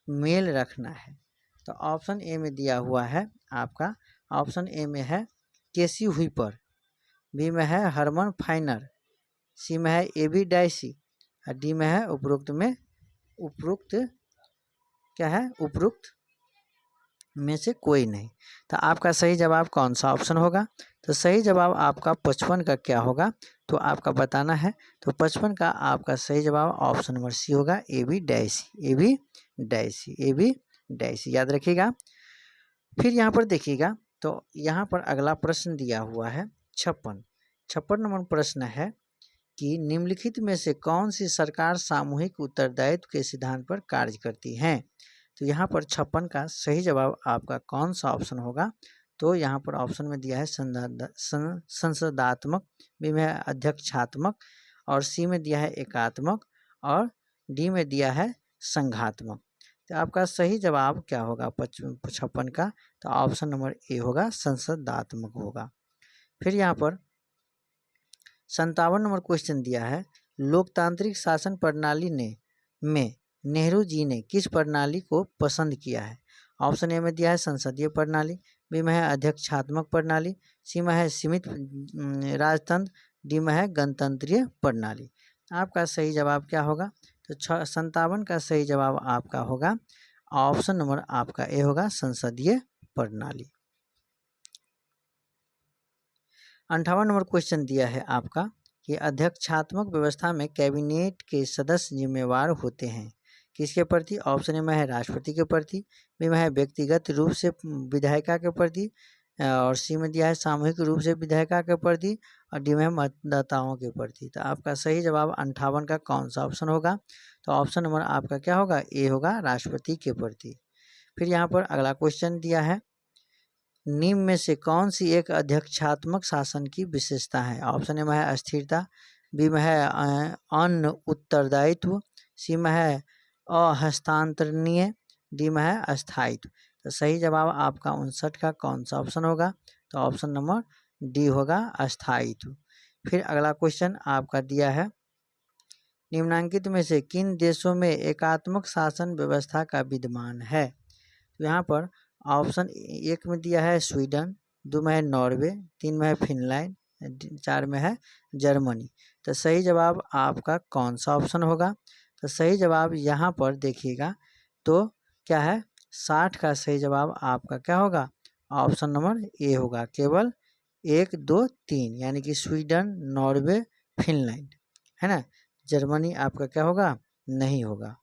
मेल रखना है। तो ऑप्शन ए में दिया हुआ है आपका, ऑप्शन ए में है केसी हुइपर, बी में है हरमन फाइनर, सी में है ए बी डायसी, और डी में है उपरोक्त क्या है, उपरोक्त में से कोई नहीं। तो आपका सही जवाब कौन सा ऑप्शन होगा, तो सही जवाब आपका 55 का क्या होगा, तो आपका बताना है। तो 55 का आपका सही जवाब ऑप्शन नंबर सी होगा, A B D C, A B D C, A B D C, याद रखिएगा। फिर यहाँ पर देखिएगा। तो यहाँ पर अगला प्रश्न दिया हुआ है 56 नंबर प्रश्न है कि निम्नलिखित में से कौन सी सरकार सामूहिक उत्तरदायित्व के सिद्धांत पर कार्य करती है। तो यहाँ पर 56 का सही जवाब आपका कौन सा ऑप्शन होगा, तो यहाँ पर ऑप्शन में दिया है संसदात्मक, बी में अध्यक्षात्मक, और सी में दिया है एकात्मक, और डी में दिया है संघात्मक। तो आपका सही जवाब क्या होगा 56 का, तो ऑप्शन नंबर ए होगा, संसदात्मक होगा। फिर यहाँ पर 57 नंबर क्वेश्चन दिया है, लोकतांत्रिक शासन प्रणाली में नेहरू जी ने किस प्रणाली को पसंद किया है। ऑप्शन ए में दिया है संसदीय प्रणाली, बी में है अध्यक्षात्मक प्रणाली, सी में है सीमित राजतंत्र, डी में है गणतंत्रीय प्रणाली। आपका सही जवाब क्या होगा, तो 57 का सही जवाब आपका होगा ऑप्शन नंबर आपका ए होगा, संसदीय प्रणाली। 58 नंबर क्वेश्चन दिया है आपका कि अध्यक्षात्मक व्यवस्था में कैबिनेट के सदस्य जिम्मेवार होते हैं किसके प्रति। ऑप्शन ए में है राष्ट्रपति के प्रति, बी में है व्यक्तिगत रूप से विधायिका के प्रति, और सी में दिया है सामूहिक रूप से विधायिका के प्रति, और डी में है मतदाताओं के प्रति। तो आपका सही जवाब 58 का कौन सा ऑप्शन होगा, तो ऑप्शन नंबर आपका क्या होगा, ए होगा, राष्ट्रपति के प्रति। फिर यहाँ पर अगला क्वेश्चन दिया है, निम्न में से कौन सी एक अध्यक्षात्मक शासन की विशेषता है। ऑप्शन ए में है अस्थिरता, बी में है अन्न उत्तरदायित्व, सी में है अहस्तांतरणीय, डी में है अस्थायित्व। तो सही जवाब आपका 59 का कौन सा ऑप्शन होगा, तो ऑप्शन नंबर डी होगा, अस्थायित्व। फिर अगला क्वेश्चन आपका दिया है, निम्नांकित में से किन देशों में एकात्मक शासन व्यवस्था का विद्यमान है? तो यहाँ पर ऑप्शन 1 में दिया है स्वीडन, 2 में है नॉर्वे, 3 में है फिनलैंड, 4 में है जर्मनी। तो सही जवाब आपका कौन सा ऑप्शन होगा? तो सही जवाब यहाँ पर देखिएगा तो क्या है, 60 का सही जवाब आपका क्या होगा? ऑप्शन नंबर ए होगा। केवल 1, 2, 3 यानी कि स्वीडन, नॉर्वे, फिनलैंड, है ना। जर्मनी आपका क्या होगा? नहीं होगा।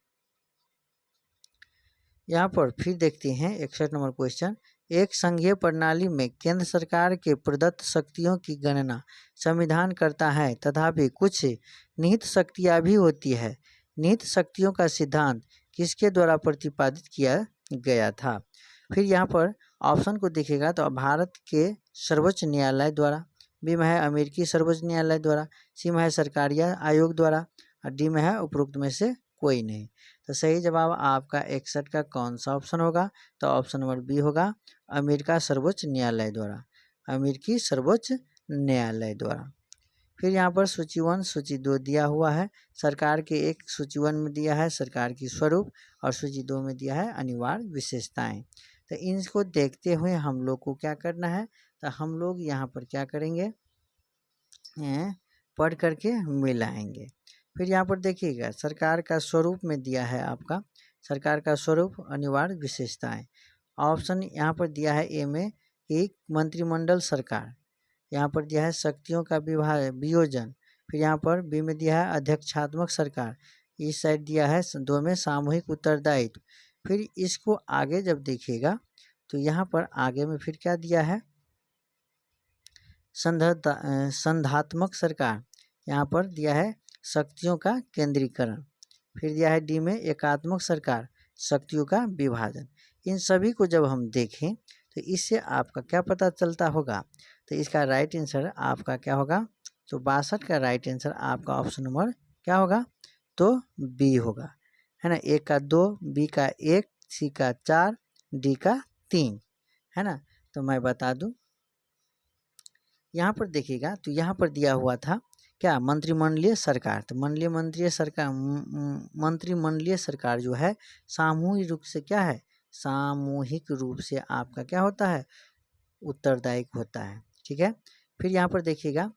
यहाँ पर फिर देखते हैं 61 नंबर क्वेश्चन। एक संघीय प्रणाली में केंद्र सरकार के प्रदत्त शक्तियों की गणना संविधान करता है, तथापि कुछ निहित शक्तियाँ भी होती है। निहित शक्तियों का सिद्धांत किसके द्वारा प्रतिपादित किया गया था? फिर यहाँ पर ऑप्शन को देखिएगा तो भारत के सर्वोच्च न्यायालय द्वारा, बी में है अमेरिकी सर्वोच्च न्यायालय द्वारा, सी में है सरकारी आयोग द्वारा, और डी में है उपरोक्त में से कोई नहीं। तो सही जवाब आपका 61 का कौन सा ऑप्शन होगा? तो ऑप्शन नंबर बी होगा, अमेरिका सर्वोच्च न्यायालय द्वारा, अमेरिकी सर्वोच्च न्यायालय द्वारा। फिर यहाँ पर सूची 1 सूची 2 दिया हुआ है। सरकार के एक सूची 1 में दिया है सरकार की स्वरूप, और सूची 2 में दिया है अनिवार्य विशेषताएं। तो इनको देखते हुए हम लोग को क्या करना है? तो हम लोग यहाँ पर क्या करेंगे, पढ़ करके मिलाएंगे। फिर यहाँ पर देखिएगा सरकार का स्वरूप में दिया है आपका, सरकार का स्वरूप अनिवार्य विशेषताएं। ऑप्शन यहाँ पर दिया है ए में एक मंत्रिमंडल सरकार, यहाँ पर दिया है शक्तियों का वियोजन। फिर यहाँ पर बी में दिया है अध्यक्षात्मक सरकार, इस साइड दिया है 2 में सामूहिक उत्तरदायित्व। फिर इसको आगे जब देखिएगा तो यहाँ पर आगे में फिर क्या दिया है, संधात्मक सरकार, यहाँ पर दिया है शक्तियों का केंद्रीकरण। फिर दिया है डी में एकात्मक सरकार, शक्तियों का विभाजन। इन सभी को जब हम देखें तो इससे आपका क्या पता चलता होगा? तो इसका राइट आंसर आपका क्या होगा? तो 62 का राइट आंसर आपका ऑप्शन नंबर क्या होगा? तो बी होगा, है ना। ए का 2, बी का 1, सी का 4, डी का 3, है ना। तो मैं बता दूं यहाँ पर देखिएगा तो यहाँ पर दिया हुआ था क्या, मंत्रिमंडलीय सरकार। तो मंत्रिमंडलीय सरकार जो है सामूहिक रूप से क्या है, सामूहिक रूप से आपका क्या होता है, उत्तरदायी होता है, ठीक है। फिर यहाँ पर देखिएगा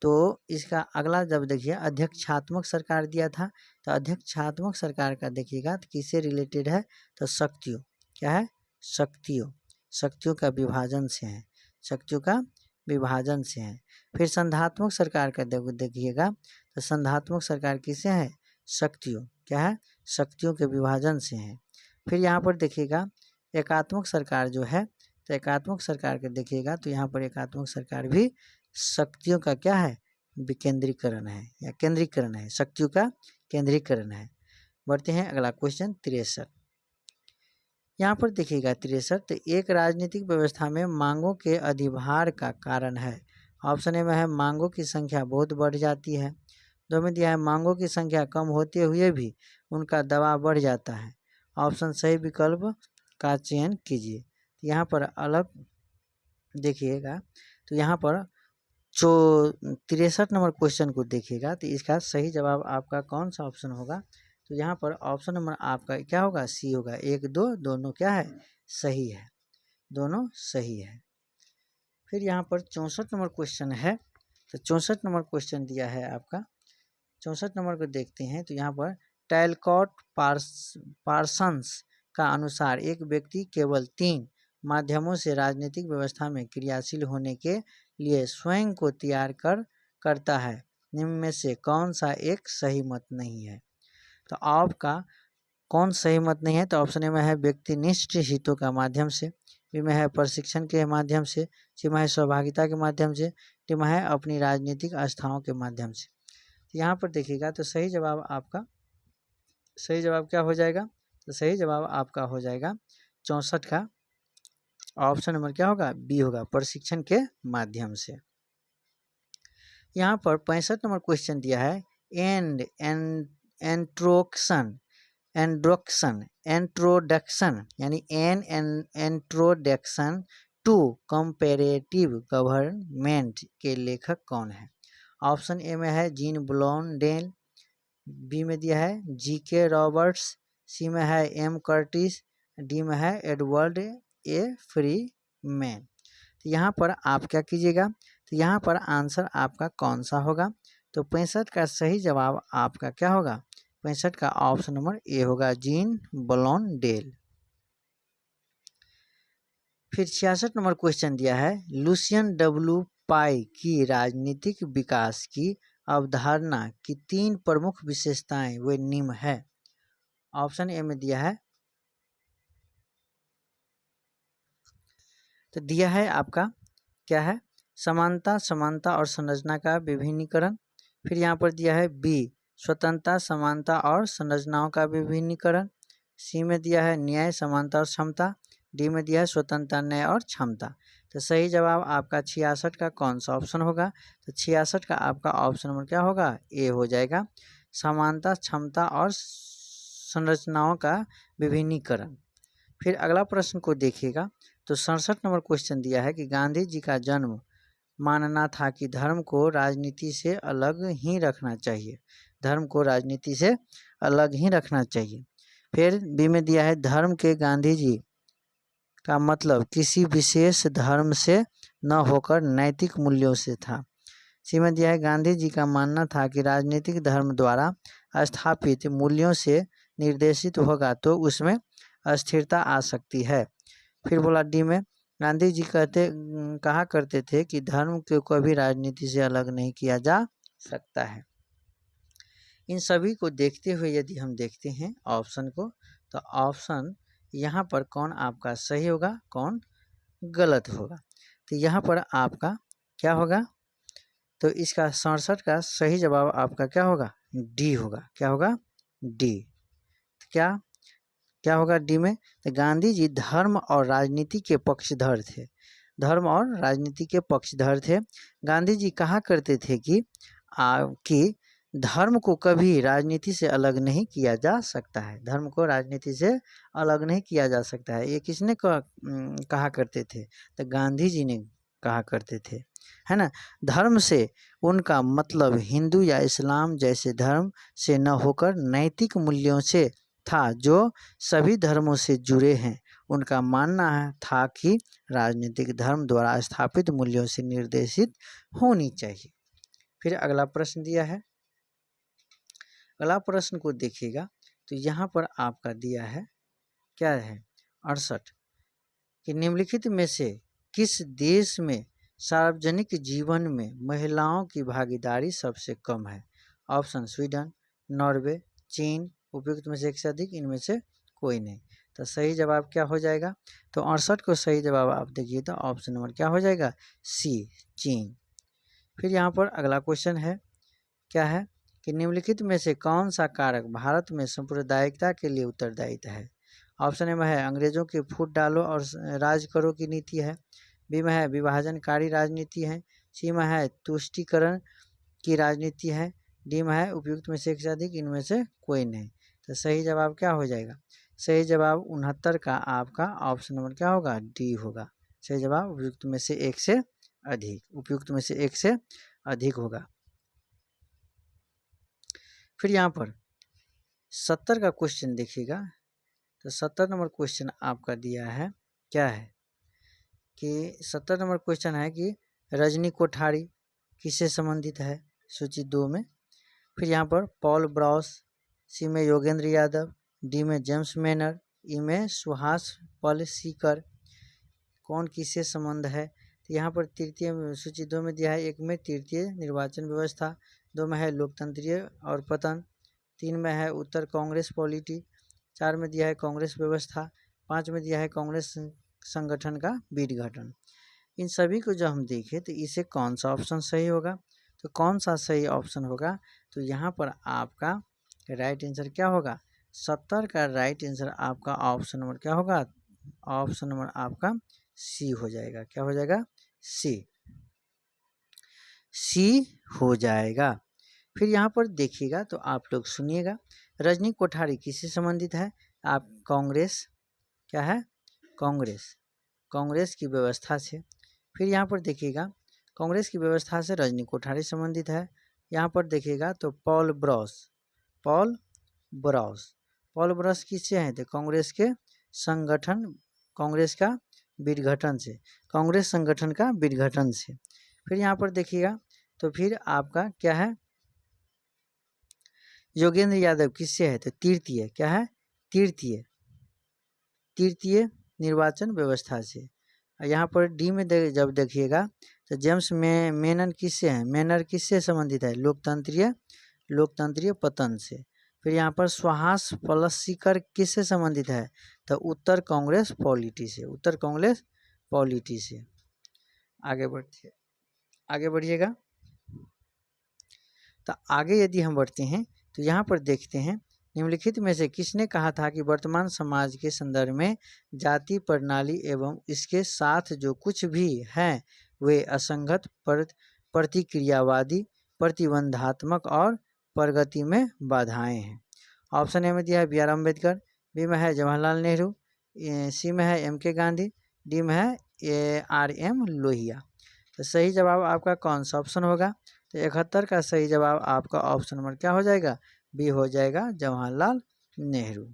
तो इसका अगला जब देखिए अध्यक्षात्मक सरकार दिया था, तो अध्यक्षात्मक सरकार का देखिएगा तो किससे रिलेटेड है? तो शक्तियों, क्या है, शक्तियों का विभाजन से है, शक्तियों का विभाजन से है। फिर संधात्मक सरकार का देखिएगा तो संधात्मक सरकार किससे है? शक्तियों, क्या है, शक्तियों के विभाजन से है। फिर यहाँ पर देखिएगा एकात्मक सरकार जो है, तो एकात्मक सरकार के देखिएगा तो यहाँ पर एकात्मक सरकार भी शक्तियों का क्या है, विकेंद्रीकरण है या केंद्रीकरण है, शक्तियों का केंद्रीकरण है। बढ़ते हैं अगला क्वेश्चन 63। यहाँ पर देखिएगा 63, तो एक राजनीतिक व्यवस्था में मांगों के अधिभार का कारण है। ऑप्शन ए में है मांगों की संख्या बहुत बढ़ जाती है, 2 में दिया है मांगों की संख्या कम होते हुए भी उनका दबाव बढ़ जाता है। ऑप्शन सही विकल्प का चयन कीजिए। यहाँ पर अलग देखिएगा तो यहाँ पर जो 63 नंबर क्वेश्चन को देखिएगा तो इसका सही जवाब आपका कौन सा ऑप्शन होगा? तो यहाँ पर ऑप्शन नंबर आपका क्या होगा? सी होगा। 1, 2 दोनों क्या है, सही है, दोनों सही है। फिर यहाँ पर 64 नंबर क्वेश्चन है, तो 64 नंबर क्वेश्चन दिया है आपका। 64 नंबर को देखते हैं तो यहाँ पर टैलकॉट पार्सन्स का अनुसार एक व्यक्ति केवल 3 माध्यमों से राजनीतिक व्यवस्था में क्रियाशील होने के लिए स्वयं को तैयार करता है, निम्न में से कौन सा एक सही मत नहीं है? तो आपका कौन सही मत नहीं है? तो ऑप्शन ए में है व्यक्तिनिष्ठ हितों का माध्यम से, बी में है प्रशिक्षण के माध्यम से, सी में है सहभागिता के माध्यम से, डी में है अपनी राजनीतिक आस्थाओं के माध्यम से। तो यहाँ पर देखिएगा तो सही जवाब आपका, सही जवाब क्या हो जाएगा? तो सही जवाब आपका हो जाएगा 64 का ऑप्शन नंबर क्या होगा? बी होगा, प्रशिक्षण के माध्यम से। यहाँ पर 65 नंबर क्वेश्चन दिया है इंट्रोडक्शन यानी इंट्रोडक्शन टू कंपैरेटिव गवर्नमेंट के लेखक कौन है? ऑप्शन ए में है जीन ब्लॉन्डेल, बी में दिया है जीके रॉबर्ट्स, सी में है एम कर्टिस, डी में है एडवर्ड ए फ्रीमैन। तो यहाँ पर आप क्या कीजिएगा, तो यहाँ पर आंसर आपका कौन सा होगा, तो 65 का सही जवाब आपका क्या होगा, 65 का ऑप्शन नंबर ए होगा, जीन ब्लॉन्डेल। फिर 66 नंबर क्वेश्चन दिया है, लुसियन डब्ल्यू पाई की राजनीतिक विकास की अवधारणा की 3 प्रमुख विशेषताएं वे निम्न है। ऑप्शन ए में दिया है, तो दिया है आपका क्या है, समानता, समानता और संरचना का विभिन्नीकरण। फिर यहाँ पर दिया है बी, स्वतंत्रता, समानता और संरचनाओं का विभिन्नीकरण। सी में दिया है न्याय, समानता और क्षमता। डी में दिया है स्वतंत्रता, न्याय और क्षमता। तो सही जवाब आपका 66 का कौन सा ऑप्शन होगा, तो 66 का आपका ऑप्शन नंबर क्या होगा, ए हो जाएगा, समानता, क्षमता और संरचनाओं का विभिन्नीकरण। फिर अगला प्रश्न को देखिएगा, तो 67 नंबर क्वेश्चन दिया है कि गांधी जी का जन्म मानना था कि धर्म को राजनीति से अलग ही रखना चाहिए, धर्म को राजनीति से अलग ही रखना चाहिए। फिर बी में दिया है धर्म के गांधी जी का मतलब किसी विशेष धर्म से न होकर नैतिक मूल्यों से था। सी में दिया है गांधी जी का मानना था कि राजनीतिक धर्म द्वारा स्थापित मूल्यों से निर्देशित होगा तो उसमें अस्थिरता आ सकती है। फिर बोला डी में गांधी जी कहा करते थे कि धर्म को कभी राजनीति से अलग नहीं किया जा सकता है। इन सभी को देखते हुए यदि हम देखते हैं ऑप्शन को, तो ऑप्शन यहाँ पर कौन आपका सही होगा, कौन गलत होगा, तो यहाँ पर आपका क्या होगा, तो इसका 67 का सही जवाब आपका क्या होगा, डी होगा। क्या होगा, डी। तो क्या होगा डी में, तो गांधी जी धर्म और राजनीति के पक्षधर थे, धर्म और राजनीति के पक्षधर थे। गांधी जी कहा करते थे कि धर्म को कभी राजनीति से अलग नहीं किया जा सकता है, धर्म को राजनीति से अलग नहीं किया जा सकता है। ये किसने कहा करते थे, तो गांधी जी ने कहा करते थे, है ना। धर्म से उनका मतलब हिंदू या इस्लाम जैसे धर्म से न होकर नैतिक मूल्यों से था जो सभी धर्मों से जुड़े हैं। उनका मानना था कि राजनीतिक धर्म द्वारा स्थापित मूल्यों से निर्देशित होनी चाहिए। फिर अगला प्रश्न दिया है, अगला प्रश्न को देखिएगा, तो यहाँ पर आपका दिया है क्या है 68 कि निम्नलिखित में से किस देश में सार्वजनिक जीवन में महिलाओं की भागीदारी सबसे कम है। ऑप्शन स्वीडन, नॉर्वे, चीन, उपयुक्त में से एक से अधिक, इनमें से कोई नहीं। तो सही जवाब क्या हो जाएगा, तो 68 को सही जवाब आप देखिए तो ऑप्शन नंबर क्या हो जाएगा, सी, चीन। फिर यहाँ पर अगला क्वेश्चन है, क्या है कि निम्नलिखित में से कौन सा कारक भारत में सांप्रदायिकता के लिए उत्तरदायी है। ऑप्शन ए में है अंग्रेजों के फूट डालो और राज करो की नीति है। बी में है विभाजनकारी राजनीति है। सी में है तुष्टीकरण की राजनीति है। डी में है उपयुक्त में से एक से अधिक, इनमें से कोई नहीं। तो सही जवाब क्या हो जाएगा, सही जवाब 69 का आपका ऑप्शन नंबर क्या होगा, डी होगा। सही जवाब उपयुक्त में से एक से अधिक, उपयुक्त में से एक से अधिक होगा। फिर यहाँ पर 70 का क्वेश्चन देखिएगा, तो 70 नंबर क्वेश्चन आपका दिया है क्या है कि 70 नंबर क्वेश्चन है कि रजनी कोठारी किससे संबंधित है, सूची 2 में। फिर यहाँ पर पॉल ब्राउस, सी में योगेंद्र यादव, डी में जेम्स मेनर, ई में सुहास पलसीकर, कौन किससे संबंध है। तो यहाँ पर तृतीय सूची 2 में दिया है, एक में तृतीय निर्वाचन व्यवस्था, 2 में है लोकतंत्रीय और पतन, 3 में है उत्तर कांग्रेस पॉलिटी, 4 में दिया है कांग्रेस व्यवस्था, 5 में दिया है कांग्रेस संगठन का विघटन। इन सभी को जब हम देखें तो इसे कौन सा ऑप्शन सही होगा, तो कौन सा सही ऑप्शन होगा, तो यहाँ पर आपका राइट आंसर क्या होगा, 70 का राइट आंसर आपका ऑप्शन नंबर क्या होगा, ऑप्शन नंबर आपका सी हो जाएगा। क्या हो जाएगा, सी, सी हो जाएगा। फिर यहाँ पर देखिएगा तो आप लोग सुनिएगा, रजनी कोठारी किससे संबंधित है, आप कांग्रेस, क्या है, कांग्रेस की व्यवस्था से। फिर यहाँ पर देखिएगा कांग्रेस की व्यवस्था से रजनी कोठारी संबंधित है। यहाँ पर देखिएगा तो Paul browse Paul browse. Paul browse किससे हैं? तो कांग्रेस के संगठन, कांग्रेस का विघटन से, कांग्रेस संगठन का विघटन से। फिर यहाँ पर देखिएगा तो फिर आपका क्या है, योगेंद्र यादव किससे है? तो तृतीय, क्या है? तृतीय, तृतीय निर्वाचन व्यवस्था से। यहाँ पर डी में जब देखिएगा तो जेम्स मेनन किससे हैं? मेनर किससे संबंधित है? लोकतंत्रीय पतन से। फिर यहाँ पर सुहास पलस्सीकर किससे संबंधित है? तो उत्तर कांग्रेस पॉलिटी से, उत्तर कांग्रेस पॉलिटी से। आगे बढ़िएगा। तो आगे यदि हम बढ़ते हैं तो यहाँ पर देखते हैं, निम्नलिखित में से किसने कहा था कि वर्तमान समाज के संदर्भ में जाति प्रणाली एवं इसके साथ जो कुछ भी है वे असंगत, प्रतिक्रियावादी, प्रतिबंधात्मक और प्रगति में बाधाएं हैं? ऑप्शन ए में दिया है बी आर अम्बेडकर, बी में है जवाहरलाल नेहरू, सी में है एम के गांधी, डी में है आर एम लोहिया। तो सही जवाब आपका कौन सा ऑप्शन होगा? तो 71 का सही जवाब आपका ऑप्शन नंबर क्या हो जाएगा? बी हो जाएगा, जवाहरलाल नेहरू।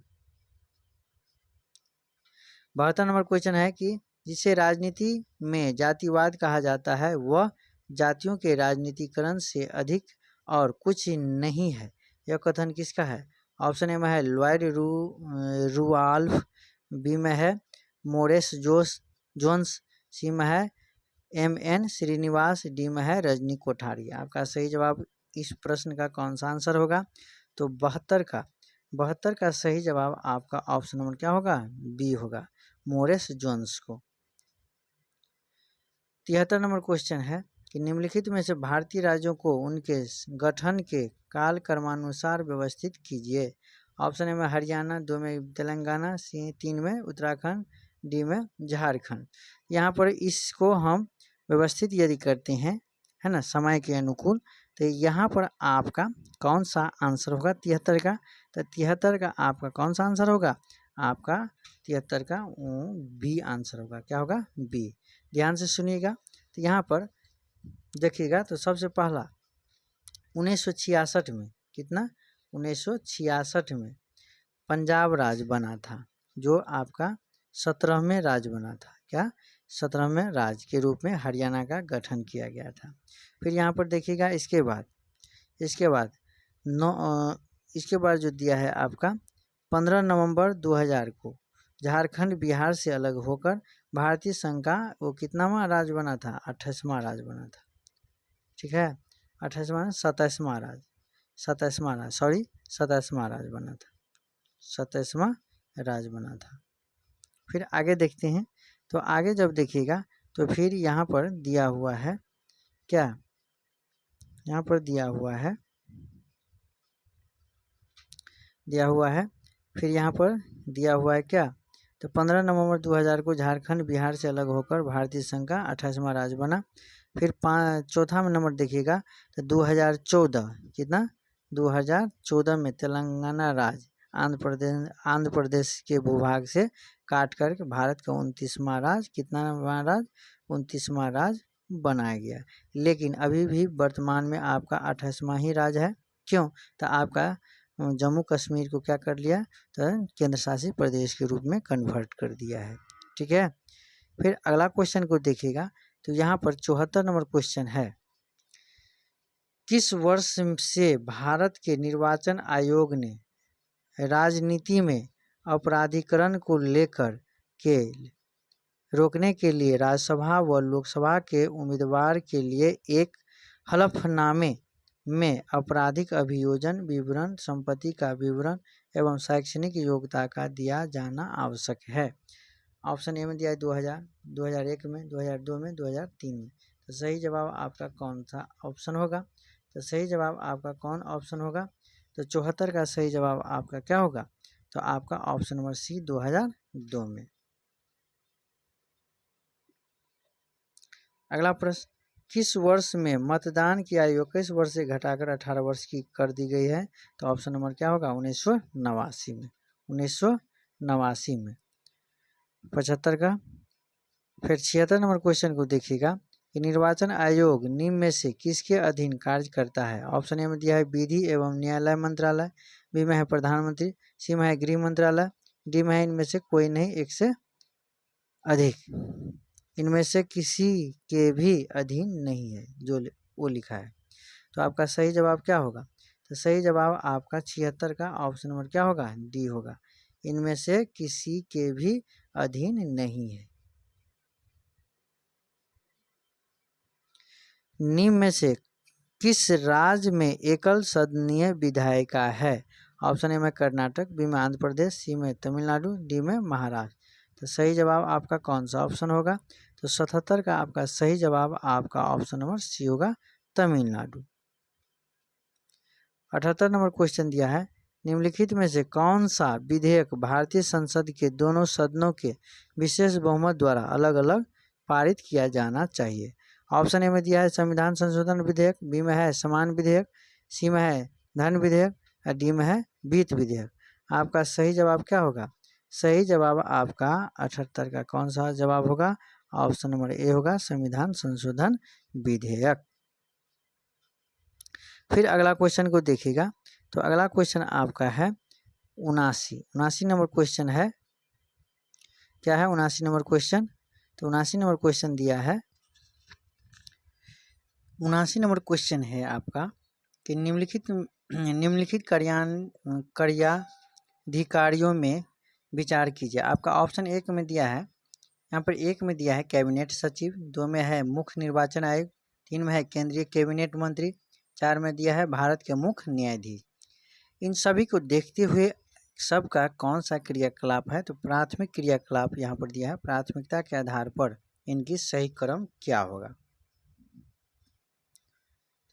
72 नंबर क्वेश्चन है कि जिसे राजनीति में जातिवाद कहा जाता है वह जातियों के राजनीतिकरण से अधिक और कुछ नहीं है। यह कथन किसका है? ऑप्शन ए में है लॉयड रुआल्फ, बी में है मोरेस जोन्स, सी में है एम.एन. श्रीनिवास, डी में है रजनी कोठारी। आपका सही जवाब इस प्रश्न का कौन सा आंसर होगा? तो 72 का सही जवाब आपका ऑप्शन नंबर क्या होगा? बी होगा, मोरेस जोन्स को। 73 नंबर क्वेश्चन है कि निम्नलिखित में से भारतीय राज्यों को उनके गठन के काल क्रमानुसार व्यवस्थित कीजिए। ऑप्शन ए में हरियाणा, 2 में तेलंगाना, सी 3 में उत्तराखंड, डी में झारखंड। यहाँ पर इसको हम व्यवस्थित यदि करते हैं, है ना, समय के अनुकूल, तो यहाँ पर आपका कौन सा आंसर होगा 73 का? तो 73 का आपका कौन सा आंसर होगा? आपका 73 का बी आंसर होगा। क्या होगा? बी। ध्यान से सुनिएगा। तो यहाँ पर देखिएगा तो सबसे पहला 1966 में, कितना? 1966 में पंजाब राज बना था, जो आपका 17वें राज बना था। क्या? 17वें राज के रूप में हरियाणा का गठन किया गया था। फिर यहाँ पर देखिएगा इसके बाद जो दिया है आपका 15 नवंबर 2000 को झारखंड बिहार से अलग होकर भारतीय संघ का वो कितनावां राज बना था? 28वां राज बना था। ठीक है, 28वां 27वां राज, 27वां राज बना था, 27वां राज बना था। फिर आगे देखते हैं तो आगे जब देखिएगा तो फिर यहाँ पर दिया हुआ है क्या? यहाँ पर दिया हुआ है फिर यहाँ पर दिया हुआ है क्या? तो 15 नवंबर 2000 को झारखंड बिहार से अलग होकर भारतीय संघ का 28वां राज्य बना। फिर चौथा नंबर देखिएगा तो 2014, कितना? 2014 में तेलंगाना राज्य आंध्र प्रदेश के भूभाग से काट कर भारत का 29वां राज्य, कितनावां राज्य? 29वां राज्य बनाया गया। लेकिन अभी भी वर्तमान में आपका 28वां ही राज्य है। क्यों? तो आपका जम्मू कश्मीर को क्या कर लिया? तो केंद्र शासित प्रदेश के रूप में कन्वर्ट कर दिया है। ठीक है। फिर अगला क्वेश्चन को देखिएगा तो यहाँ पर 74 नंबर क्वेश्चन है, किस वर्ष से भारत के निर्वाचन आयोग ने राजनीति में अपराधीकरण को लेकर के रोकने के लिए राज्यसभा व लोकसभा के उम्मीदवार के लिए एक हलफनामे में आपराधिक अभियोजन विवरण, संपत्ति का विवरण एवं शैक्षणिक योग्यता का दिया जाना आवश्यक है? ऑप्शन ए में दिया है 2000, 2001 में, 2002 में, 2003 में। तो सही जवाब आपका कौन सा ऑप्शन होगा? तो सही जवाब आपका कौन ऑप्शन होगा? तो 74 का सही जवाब आपका क्या होगा? तो आपका ऑप्शन नंबर सी 2002 में। अगला प्रश्न, किस वर्ष में मतदान की आयु 21 वर्ष से घटाकर 18 वर्ष की कर दी गई है? तो ऑप्शन नंबर क्या होगा? 1989 में, 1989 में। 75 का। फिर 76 नंबर क्वेश्चन को देखिएगा, कि निर्वाचन आयोग निम्न में से किसके अधीन कार्य करता है। ऑप्शन ए में दिया है विधि एवं न्यायालय मंत्रालय, बी में है प्रधानमंत्री, सी में है गृह मंत्रालय, डी में है इनमें से कोई नहीं एक से अधिक। इनमें से किसी के भी अधीन नहीं है जो वो लिखा है। तो आपका सही जवाब क्या होगा? तो सही जवाब आपका 76 का ऑप्शन नंबर क्या होगा? डी होगा। इनमें से किसी के भी अधीन नहीं है। निम्न में से किस राज्य में एकल सदनीय विधायिका है? ऑप्शन ए में कर्नाटक, बी में आंध्र प्रदेश, सी में तमिलनाडु, डी में महाराष्ट्र। तो सही जवाब आपका कौन सा ऑप्शन होगा? तो 77 का आपका सही जवाब आपका ऑप्शन नंबर सी होगा, तमिलनाडु। 78 नंबर क्वेश्चन दिया है, निम्नलिखित में से कौन सा विधेयक भारतीय संसद के दोनों सदनों के विशेष बहुमत द्वारा अलग अलग पारित किया जाना चाहिए? ऑप्शन ए में दिया है संविधान संशोधन विधेयक, बी में है समान विधेयक, सी में है धन विधेयक और डी में है वित्त विधेयक। आपका सही जवाब क्या होगा? सही जवाब आपका 78 का कौन सा जवाब होगा? ऑप्शन नंबर ए होगा, संविधान संशोधन विधेयक। फिर अगला क्वेश्चन को देखिएगा। तो अगला क्वेश्चन आपका है 79 नंबर क्वेश्चन है। क्या है 79 नंबर क्वेश्चन? तो 79 नंबर क्वेश्चन दिया है, 79 नंबर क्वेश्चन है आपका कि निम्नलिखित कार्याधिकारियों में विचार कीजिए। आपका ऑप्शन एक में दिया है, यहाँ पर एक में दिया है कैबिनेट सचिव, दो में है मुख्य निर्वाचन आयोग, तीन में है केंद्रीय कैबिनेट मंत्री, चार में दिया है भारत के मुख्य न्यायाधीश। इन सभी को देखते हुए सबका कौन सा क्रियाकलाप है? तो प्राथमिक क्रियाकलाप यहाँ पर दिया है, प्राथमिकता के आधार पर इनकी सही क्रम क्या होगा?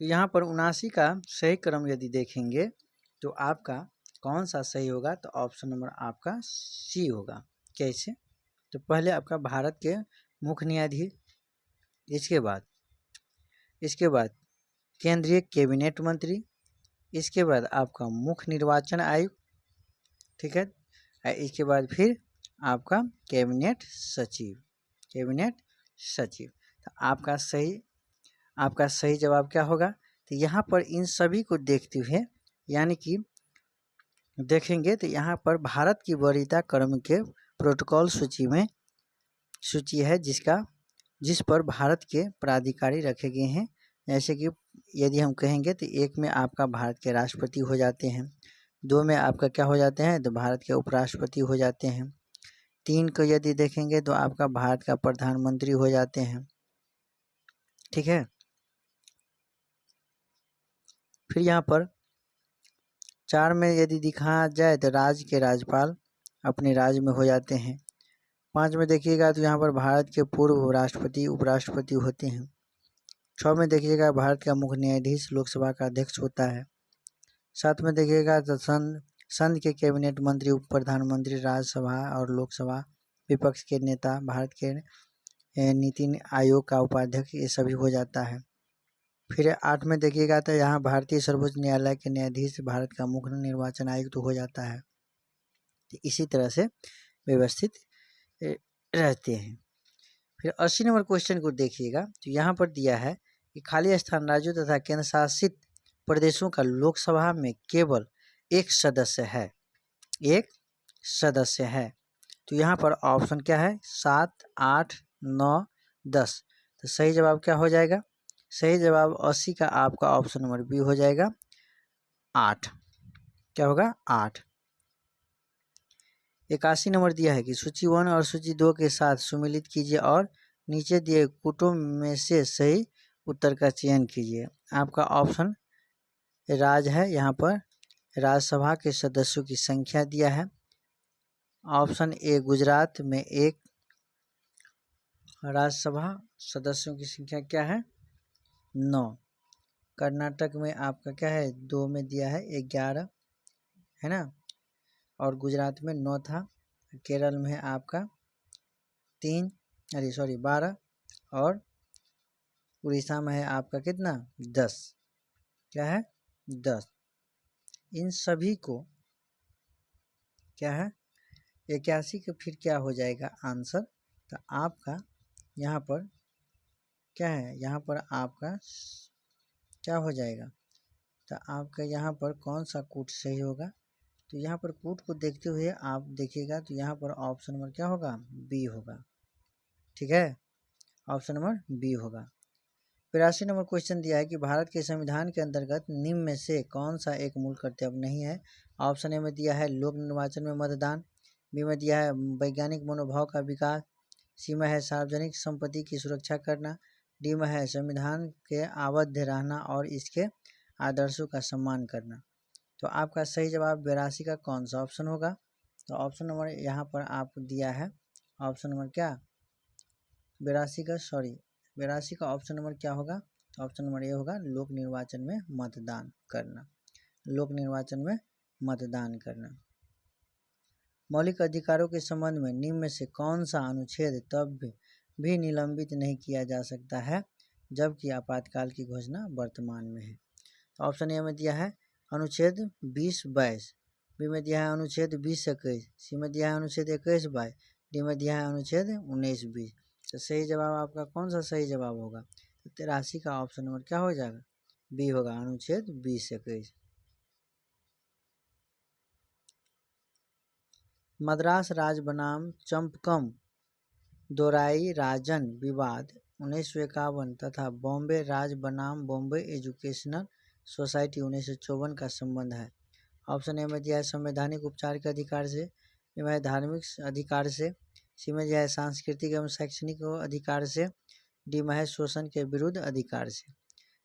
तो यहाँ पर 79 का सही क्रम यदि देखेंगे तो आपका कौन सा सही होगा? तो ऑप्शन नंबर आपका सी होगा। कैसे? तो पहले आपका भारत के मुख्य न्यायाधीश, इसके बाद केंद्रीय कैबिनेट मंत्री, इसके बाद आपका मुख्य निर्वाचन आयोग, ठीक है, इसके बाद फिर आपका कैबिनेट सचिव। तो आपका सही जवाब क्या होगा? तो यहाँ पर इन सभी को देखते हुए यानी कि देखेंगे तो यहाँ पर भारत की वरीयता क्रम के प्रोटोकॉल सूची है जिस पर भारत के प्राधिकारी रखे गए हैं। जैसे कि यदि हम कहेंगे तो एक में आपका भारत के राष्ट्रपति हो जाते हैं, दो में आपका क्या हो जाते हैं? तो भारत के उपराष्ट्रपति हो जाते हैं, तीन को यदि देखेंगे तो आपका भारत का प्रधानमंत्री हो जाते हैं, ठीक है। फिर यहाँ पर चार में यदि दिखा जाए तो राज्य के राज्यपाल अपने राज्य में हो जाते हैं, पाँच में देखिएगा तो यहाँ पर भारत के पूर्व राष्ट्रपति उपराष्ट्रपति होते हैं, छः में देखिएगा भारत का मुख्य न्यायाधीश लोकसभा का अध्यक्ष होता है, साथ में देखिएगा तो संघ के कैबिनेट मंत्री उप प्रधानमंत्री राज्यसभा और लोकसभा विपक्ष के नेता भारत के नीति आयोग का उपाध्यक्ष ये सभी हो जाता है। फिर 8 में देखिएगा तो यहाँ भारतीय सर्वोच्च न्यायालय के न्यायाधीश भारत का मुख्य निर्वाचन आयुक्त तो हो जाता है। तो इसी तरह से व्यवस्थित रहते हैं। फिर 80 नंबर क्वेश्चन को देखिएगा तो यहाँ पर दिया है कि खाली स्थान राज्यों तथा केंद्र शासित प्रदेशों का लोकसभा में केवल एक सदस्य है। तो यहाँ पर ऑप्शन क्या है? 7, 8, 9, 10। तो सही जवाब क्या हो जाएगा? सही जवाब 80 का आपका ऑप्शन नंबर बी हो जाएगा, 8। क्या होगा? 8। 81 नंबर दिया है कि सूची 1 और सूची 2 के साथ सुमेलित कीजिए और नीचे दिए कुटुंब में से सही उत्तर का चयन कीजिए। आपका ऑप्शन राज है, यहाँ पर राज्यसभा के सदस्यों की संख्या दिया है। ऑप्शन ए गुजरात में 1 राज्यसभा सदस्यों की संख्या क्या है? 9। कर्नाटक में आपका क्या है? 2 में दिया है 11, है ना, और गुजरात में 9 था। केरल में है आपका 12 और उड़ीसा में है आपका कितना? 10। क्या है? 10। इन सभी को क्या है? 81 का फिर क्या हो जाएगा आंसर? तो आपका यहाँ पर क्या है, यहाँ पर आपका क्या हो जाएगा, तो आपका यहाँ पर कौन सा कूट सही होगा, तो यहाँ पर कूट को देखते हुए आप देखिएगा तो यहाँ पर ऑप्शन नंबर क्या होगा, बी होगा। ठीक है, ऑप्शन नंबर बी होगा। 83 नंबर क्वेश्चन दिया है कि भारत के संविधान के अंतर्गत निम्न में से कौन सा एक मूल कर्तव्य नहीं है। ऑप्शन ए में दिया है लोक निर्वाचन में मतदान, बी में दिया है वैज्ञानिक मनोभाव का विकास, सी में है सार्वजनिक संपत्ति की सुरक्षा करना, डी में है संविधान के आबद्ध रहना और इसके आदर्शों का सम्मान करना। तो आपका सही जवाब 82 का कौन सा ऑप्शन होगा, तो ऑप्शन नंबर यहाँ पर आपको दिया है ऑप्शन नंबर क्या 82 का ऑप्शन नंबर क्या होगा, तो ऑप्शन नंबर ए होगा लोक निर्वाचन में मतदान करना, लोक निर्वाचन में मतदान करना। मौलिक अधिकारों के संबंध में निम्न में से कौन सा अनुच्छेद तब भी निलंबित नहीं किया जा सकता है जबकि आपातकाल की घोषणा वर्तमान में है। तो ऑप्शन ए में दिया है अनुच्छेद 20-22, बी में दिया है अनुच्छेद 20-21, सी में दिया है अनुच्छेद 21-22, डी में दिया है अनुच्छेद 19-20। तो सही जवाब आपका कौन सा सही जवाब होगा, तो 83 का ऑप्शन नंबर क्या हो जाएगा, बी होगा अनुच्छेद 20-21। मद्रास राज बनाम चंपकम दोराई राजन विवाद 1951 तथा बॉम्बे राज बनाम बॉम्बे एजुकेशनल सोसाइटी 1954 का संबंध है। ऑप्शन ए में दिया है संवैधानिक उपचार के अधिकार से, बी में धार्मिक अधिकार से, सी में दिया है सांस्कृतिक एवं शैक्षणिक अधिकार से, डी में है शोषण के विरुद्ध अधिकार से।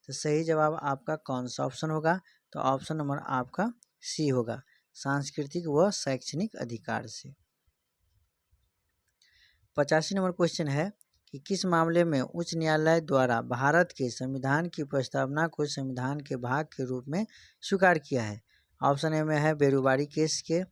तो सही जवाब आपका कौन सा ऑप्शन होगा, तो ऑप्शन नंबर आपका सी होगा, सांस्कृतिक व शैक्षणिक अधिकार से। 85 नंबर क्वेश्चन है कि किस मामले में उच्च न्यायालय द्वारा भारत के संविधान की प्रस्तावना को संविधान के भाग के रूप में स्वीकार किया है। ऑप्शन ए में है बेरुबारी केस के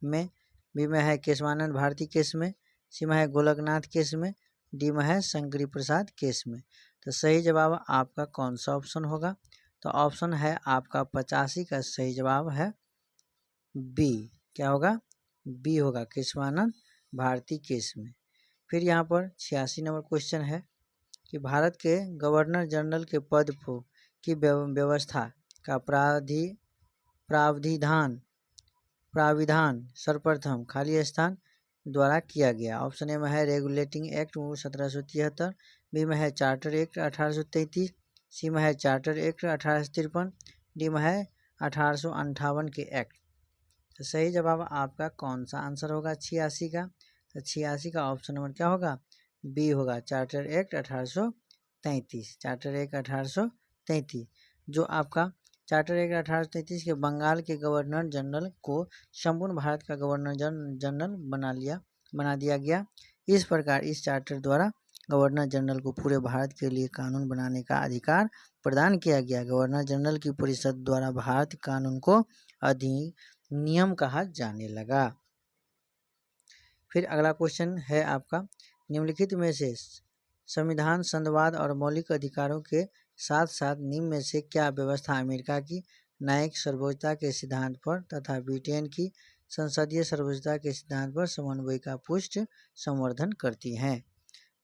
में, बी में है केशवानंद भारती केस में, सी में है गोलकनाथ केस में, डी में है शंकरी प्रसाद केस में। तो सही जवाब आपका कौन सा ऑप्शन होगा, तो ऑप्शन है आपका 85 का सही जवाब है बी। क्या होगा, बी होगा केशवानंद भारती केस में। फिर यहाँ पर 86 नंबर क्वेश्चन है कि भारत के गवर्नर जनरल के पद की व्यवस्था का प्राविधान सर्वप्रथम खाली स्थान द्वारा किया गया। ऑप्शन ए में है रेगुलेटिंग एक्ट 1773, बी में है चार्टर एक्ट 1833, सी में है चार्टर एक्ट 1853, डी में है 1858 के एक्ट। तो सही जवाब आपका कौन सा आंसर होगा 86 का, तो 86 का ऑप्शन नंबर क्या होगा, बी होगा चार्टर एक्ट 1833, चार्टर एक्ट 1833, जो आपका चार्टर एक्ट 1833 के बंगाल के गवर्नर जनरल को संपूर्ण भारत का गवर्नर जनरल बना दिया गया। इस प्रकार इस चार्टर द्वारा गवर्नर जनरल को पूरे भारत के लिए कानून बनाने का अधिकार प्रदान किया गया। गवर्नर जनरल की परिषद द्वारा भारत कानून को अधिनियम कहा जाने लगा। फिर अगला क्वेश्चन है आपका, निम्नलिखित में से संविधान संघवाद और मौलिक अधिकारों के साथ साथ निम्न में से क्या व्यवस्था अमेरिका की न्यायिक सर्वोच्चता के सिद्धांत पर तथा ब्रिटेन की संसदीय सर्वोच्चता के सिद्धांत पर समन्वय का पुष्ट संवर्धन करती हैं।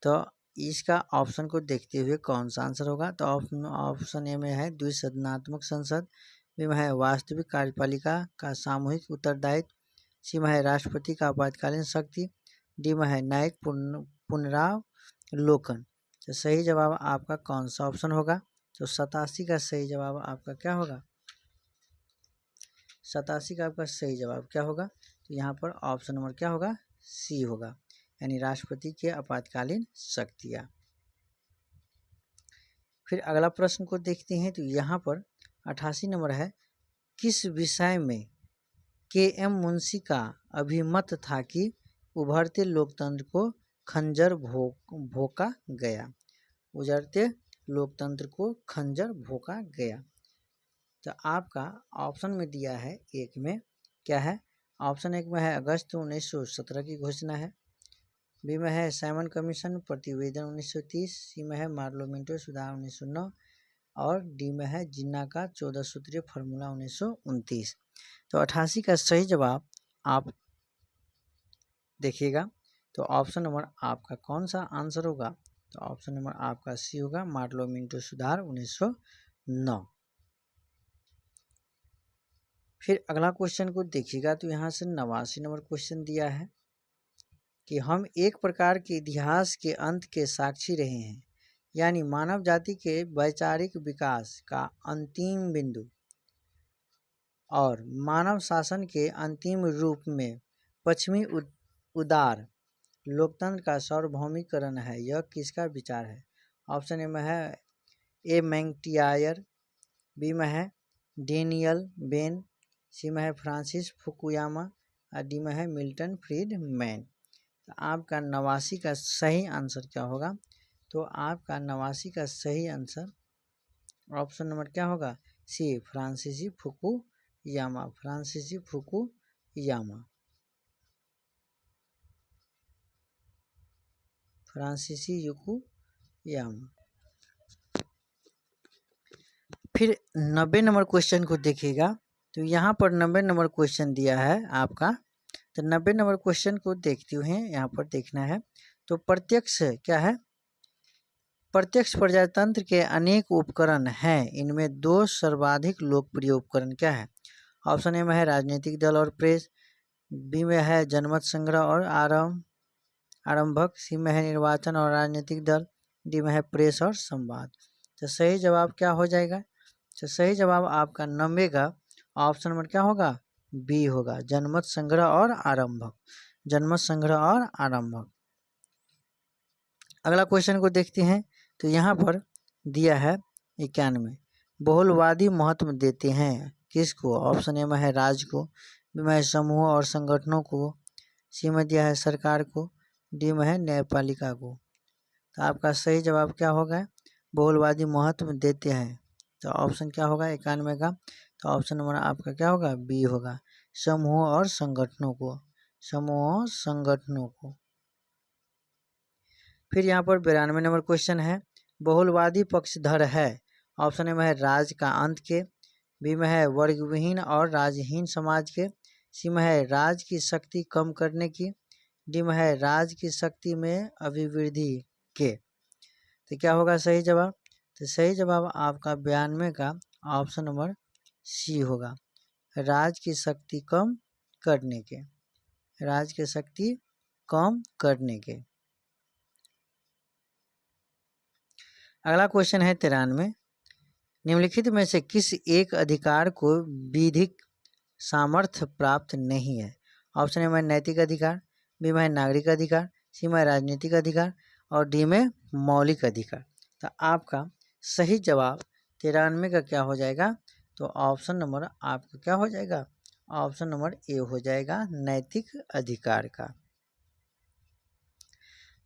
तो इसका ऑप्शन को देखते हुए कौन सा आंसर होगा, तो ऑप्शन ए में है द्विसदनात्मक संसद, बी में है वास्तविक कार्यपालिका का सामूहिक उत्तरदायित्व, सी में है राष्ट्रपति का आपातकालीन शक्ति, डी में है न्यायिक पुनरावलोकन। तो सही जवाब आपका कौन सा ऑप्शन होगा, तो 87 का सही जवाब आपका क्या होगा, 87 का आपका सही जवाब क्या होगा, तो यहाँ पर ऑप्शन नंबर क्या होगा, सी होगा, यानी राष्ट्रपति के आपातकालीन शक्तियाँ। फिर अगला प्रश्न को देखते हैं, तो यहाँ पर 88 नंबर है, किस विषय में के.एम. मुंशी का अभिमत था कि उभरते लोकतंत्र को खंजर भोंका गया, उजरते लोकतंत्र को खंजर भोंका गया। तो आपका ऑप्शन में दिया है एक में क्या है, ऑप्शन एक में है अगस्त 1917 की घोषणा है, बी में है साइमन कमीशन प्रतिवेदन 1930, सी में है मार्लोमेंटो सुधार 1909 और डी में है जिन्ना का 14 सूत्रीय फार्मूला 1929। तो 88 का सही जवाब आप देखिएगा, तो ऑप्शन नंबर आपका कौन सा आंसर होगा, तो ऑप्शन नंबर आपका सी होगा, मार्लो मिंटो सुधार 1909। फिर अगला क्वेश्चन को देखिएगा तो यहाँ से 89 नंबर क्वेश्चन दिया है कि हम एक प्रकार के इतिहास के अंत के साक्षी रहे हैं, यानी मानव जाति के वैचारिक विकास का अंतिम बिंदु और मानव शासन के अंतिम रूप में पश्चिमी उदार लोकतंत्र का सार्वभौमिकरण है। यह किसका विचार है? ऑप्शन ए में है ए मैंगटियर, बी में है डेनियल बेन, सी में है फ्रांसिस फुकुयामा और डी में है मिल्टन फ्रीडमैन। तो आपका 89 का सही आंसर क्या होगा? तो आपका 89 का सही आंसर ऑप्शन नंबर क्या होगा? सी, फ्रांसीसी फुकुयामा, फ्रांसीसी फुकुयामा, फ्रांसीसी युकुयामा। फिर 90 नंबर क्वेश्चन को देखिएगा तो यहाँ पर 90 नंबर क्वेश्चन दिया है आपका। तो 90 नंबर क्वेश्चन को देखते हुए यहाँ पर देखना है। तो प्रत्यक्ष क्या है? प्रत्यक्ष प्रजातंत्र के अनेक उपकरण हैं, इनमें दो सर्वाधिक लोकप्रिय उपकरण क्या है? ऑप्शन ए में है राजनीतिक दल और प्रेस, बी में है जनमत संग्रह और आरंभक, सी में है निर्वाचन और राजनीतिक दल, डी में है प्रेस और संवाद। तो सही जवाब क्या हो जाएगा? तो सही जवाब आपका 90 का ऑप्शन नंबर क्या होगा? बी होगा, जनमत संग्रह और आरंभक, जनमत संग्रह और आरंभक। अगला क्वेश्चन को देखते हैं तो यहाँ पर दिया है 91, बहुलवादी महत्व देते हैं किसको? ऑप्शन ए में है राज्य को, बी में है समूह और संगठनों को, सी में दिया है सरकार को, डी में है न्यायपालिका को। तो आपका सही जवाब क्या होगा? बहुलवादी महत्व देते हैं। तो ऑप्शन क्या होगा 91 का? तो ऑप्शन नंबर आपका क्या होगा? बी होगा, समूह और संगठनों को, समूह और संगठनों को। फिर यहाँ पर 92 नंबर क्वेश्चन है, बहुलवादी पक्षधर है। ऑप्शन ए में है राज का अंत के, बी में है वर्गविहीन और राजहीन समाज के, सी में है राज की शक्ति कम करने की, डी में है राज की शक्ति में अभिवृद्धि के। तो क्या होगा सही जवाब? तो सही जवाब आपका 92 का ऑप्शन नंबर सी होगा, राज की शक्ति कम करने के, राज की शक्ति कम करने के। अगला क्वेश्चन है 93, निम्नलिखित में से किस एक अधिकार को विधिक सामर्थ्य प्राप्त नहीं है? ऑप्शन ए में नैतिक अधिकार, बी में नागरिक अधिकार, सी में राजनीतिक अधिकार और डी में मौलिक अधिकार। तो आपका सही जवाब 93 का क्या हो जाएगा? तो ऑप्शन नंबर आपका क्या हो जाएगा? ऑप्शन नंबर ए हो जाएगा, नैतिक अधिकार का।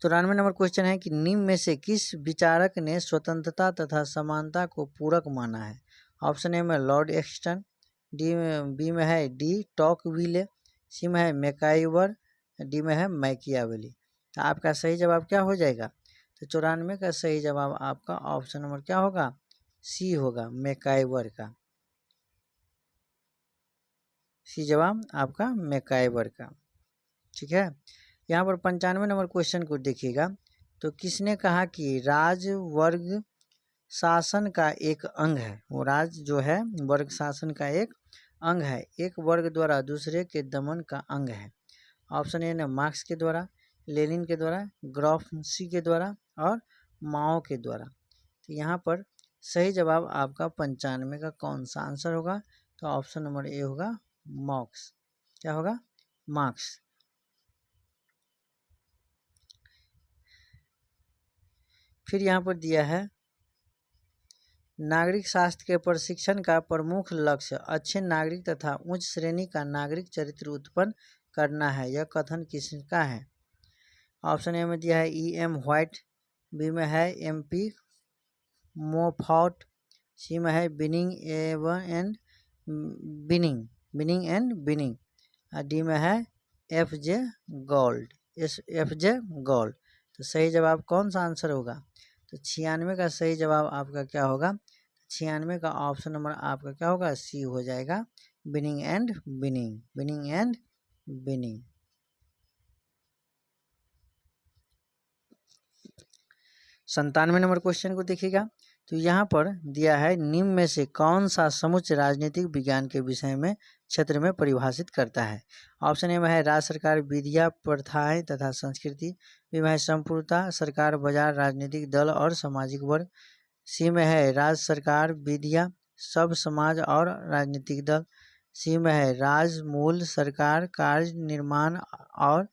94 नंबर क्वेश्चन है कि निम्न में से किस विचारक ने स्वतंत्रता तथा समानता को पूरक माना है? ऑप्शन ए में लॉर्ड एक्स्टन, बी में है डी टॉकविले, सी में है मैकाइवर, डी में है मैकियावेली। तो आपका सही जवाब क्या हो जाएगा? तो 94 का सही जवाब आपका ऑप्शन नंबर क्या होगा? सी होगा, मैकाइवर का। सी जवाब आपका मैकाइवर का। ठीक है। यहाँ पर 95 नंबर क्वेश्चन को देखिएगा तो किसने कहा कि राज वर्ग शासन का एक अंग है? वो राज जो है वर्ग शासन का एक अंग है, एक वर्ग द्वारा दूसरे के दमन का अंग है। ऑप्शन ए ने मार्क्स के द्वारा, लेनिन के द्वारा, ग्राम्शी के द्वारा और माओ के द्वारा। तो यहाँ पर सही जवाब आपका 95 का कौन सा आंसर होगा? तो ऑप्शन नंबर ए होगा, मार्क्स। क्या होगा? मार्क्स। फिर यहाँ पर दिया है नागरिक शास्त्र के प्रशिक्षण का प्रमुख लक्ष्य अच्छे नागरिक तथा उच्च श्रेणी का नागरिक चरित्र उत्पन्न करना है। यह कथन किसका है? ऑप्शन ए में दिया है E.M. व्हाइट, बी में है MP मोफॉट, सी में है बिनिंग एंड बिनिंग, डी में है F.J. गॉल्ड। तो सही जवाब कौन सा आंसर होगा? तो 96 का सही जवाब आपका क्या होगा? 96 का ऑप्शन नंबर आपका क्या होगा? सी हो जाएगा, binning and binning. 97 number question को देखिएगा। तो यहाँ पर दिया है निम्न में से कौन सा समुच्चय राजनीतिक विज्ञान के विषय में क्षेत्र में परिभाषित करता है। ऑप्शन ए में है राज्य सरकार, विधियाँ, प्रथाएं तथा संस्कृति। बी में है संपूर्णता, सरकार, बाजार, राजनीतिक दल और सामाजिक वर्ग। सी में है राज्य सरकार, विधियाँ, सब समाज और राजनीतिक दल। सी में है राज्य, मूल, सरकार, कार्य, निर्माण और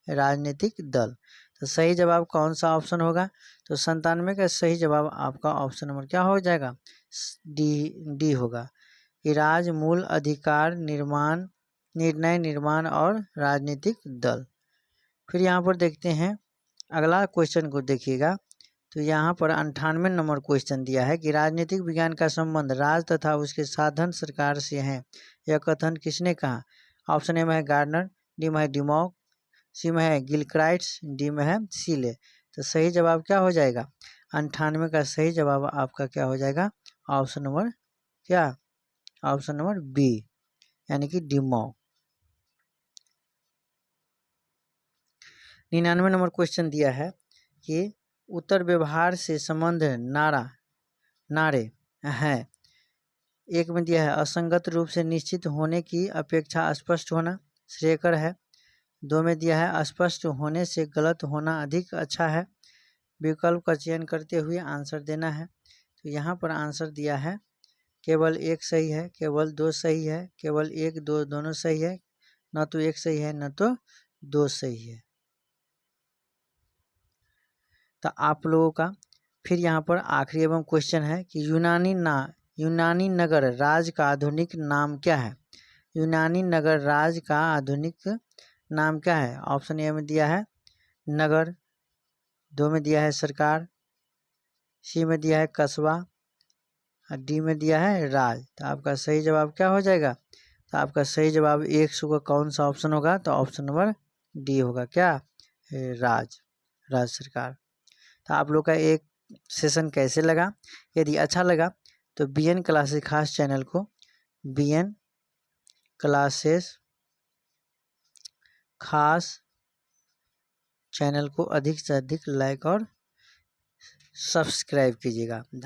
राजनीतिक दल। तो सही जवाब कौन सा ऑप्शन होगा। तो 97 का सही जवाब आपका ऑप्शन नंबर क्या हो जाएगा, डी होगा कि राज्य, मूल, अधिकार, निर्माण, निर्णय, निर्माण और राजनीतिक दल। फिर यहाँ पर देखते हैं अगला क्वेश्चन को देखिएगा। तो यहाँ पर 98 नंबर क्वेश्चन दिया है कि राजनीतिक विज्ञान का संबंध राज्य तथा उसके साधन सरकार से है, यह कथन किसने कहा। ऑप्शन ए में है गार्डनर, डी में है डिमॉक, सी में है गिलक्राइट्स, डी में है सीले। तो सही जवाब क्या हो जाएगा, 98 का सही जवाब आपका क्या हो जाएगा, ऑप्शन नंबर क्या, ऑप्शन नंबर बी यानी कि डिमॉक। 99 नंबर क्वेश्चन दिया है कि उत्तर व्यवहार से संबंध नारे हैं। एक में दिया है असंगत रूप से निश्चित होने की अपेक्षा स्पष्ट होना श्रेयकर है। 2 में दिया है स्पष्ट होने से गलत होना अधिक अच्छा है। विकल्प का चयन करते हुए आंसर देना है। तो यहाँ पर आंसर दिया है केवल एक सही है, केवल 2 सही है, केवल 1, 2 दोनों सही है, न तो 1 सही है न तो 2 सही है। तो आप लोगों का फिर यहाँ पर आखिरी एवं क्वेश्चन है कि यूनानी नगर राज्य का आधुनिक नाम क्या है। यूनानी नगर राज्य का आधुनिक नाम क्या है। ऑप्शन ए में दिया है नगर, 2 में दिया है सरकार, सी में दिया है कस्बा और डी में दिया है राज। तो आपका सही जवाब क्या हो जाएगा, तो आपका सही जवाब 100 का कौन सा ऑप्शन होगा, तो ऑप्शन नंबर डी होगा क्या, राज्य सरकार। तो आप लोग का एक सेशन कैसे लगा, यदि अच्छा लगा तो BN क्लासेस खास चैनल को BN क्लासेस खास चैनल को अधिक से अधिक लाइक और सब्सक्राइब कीजिएगा।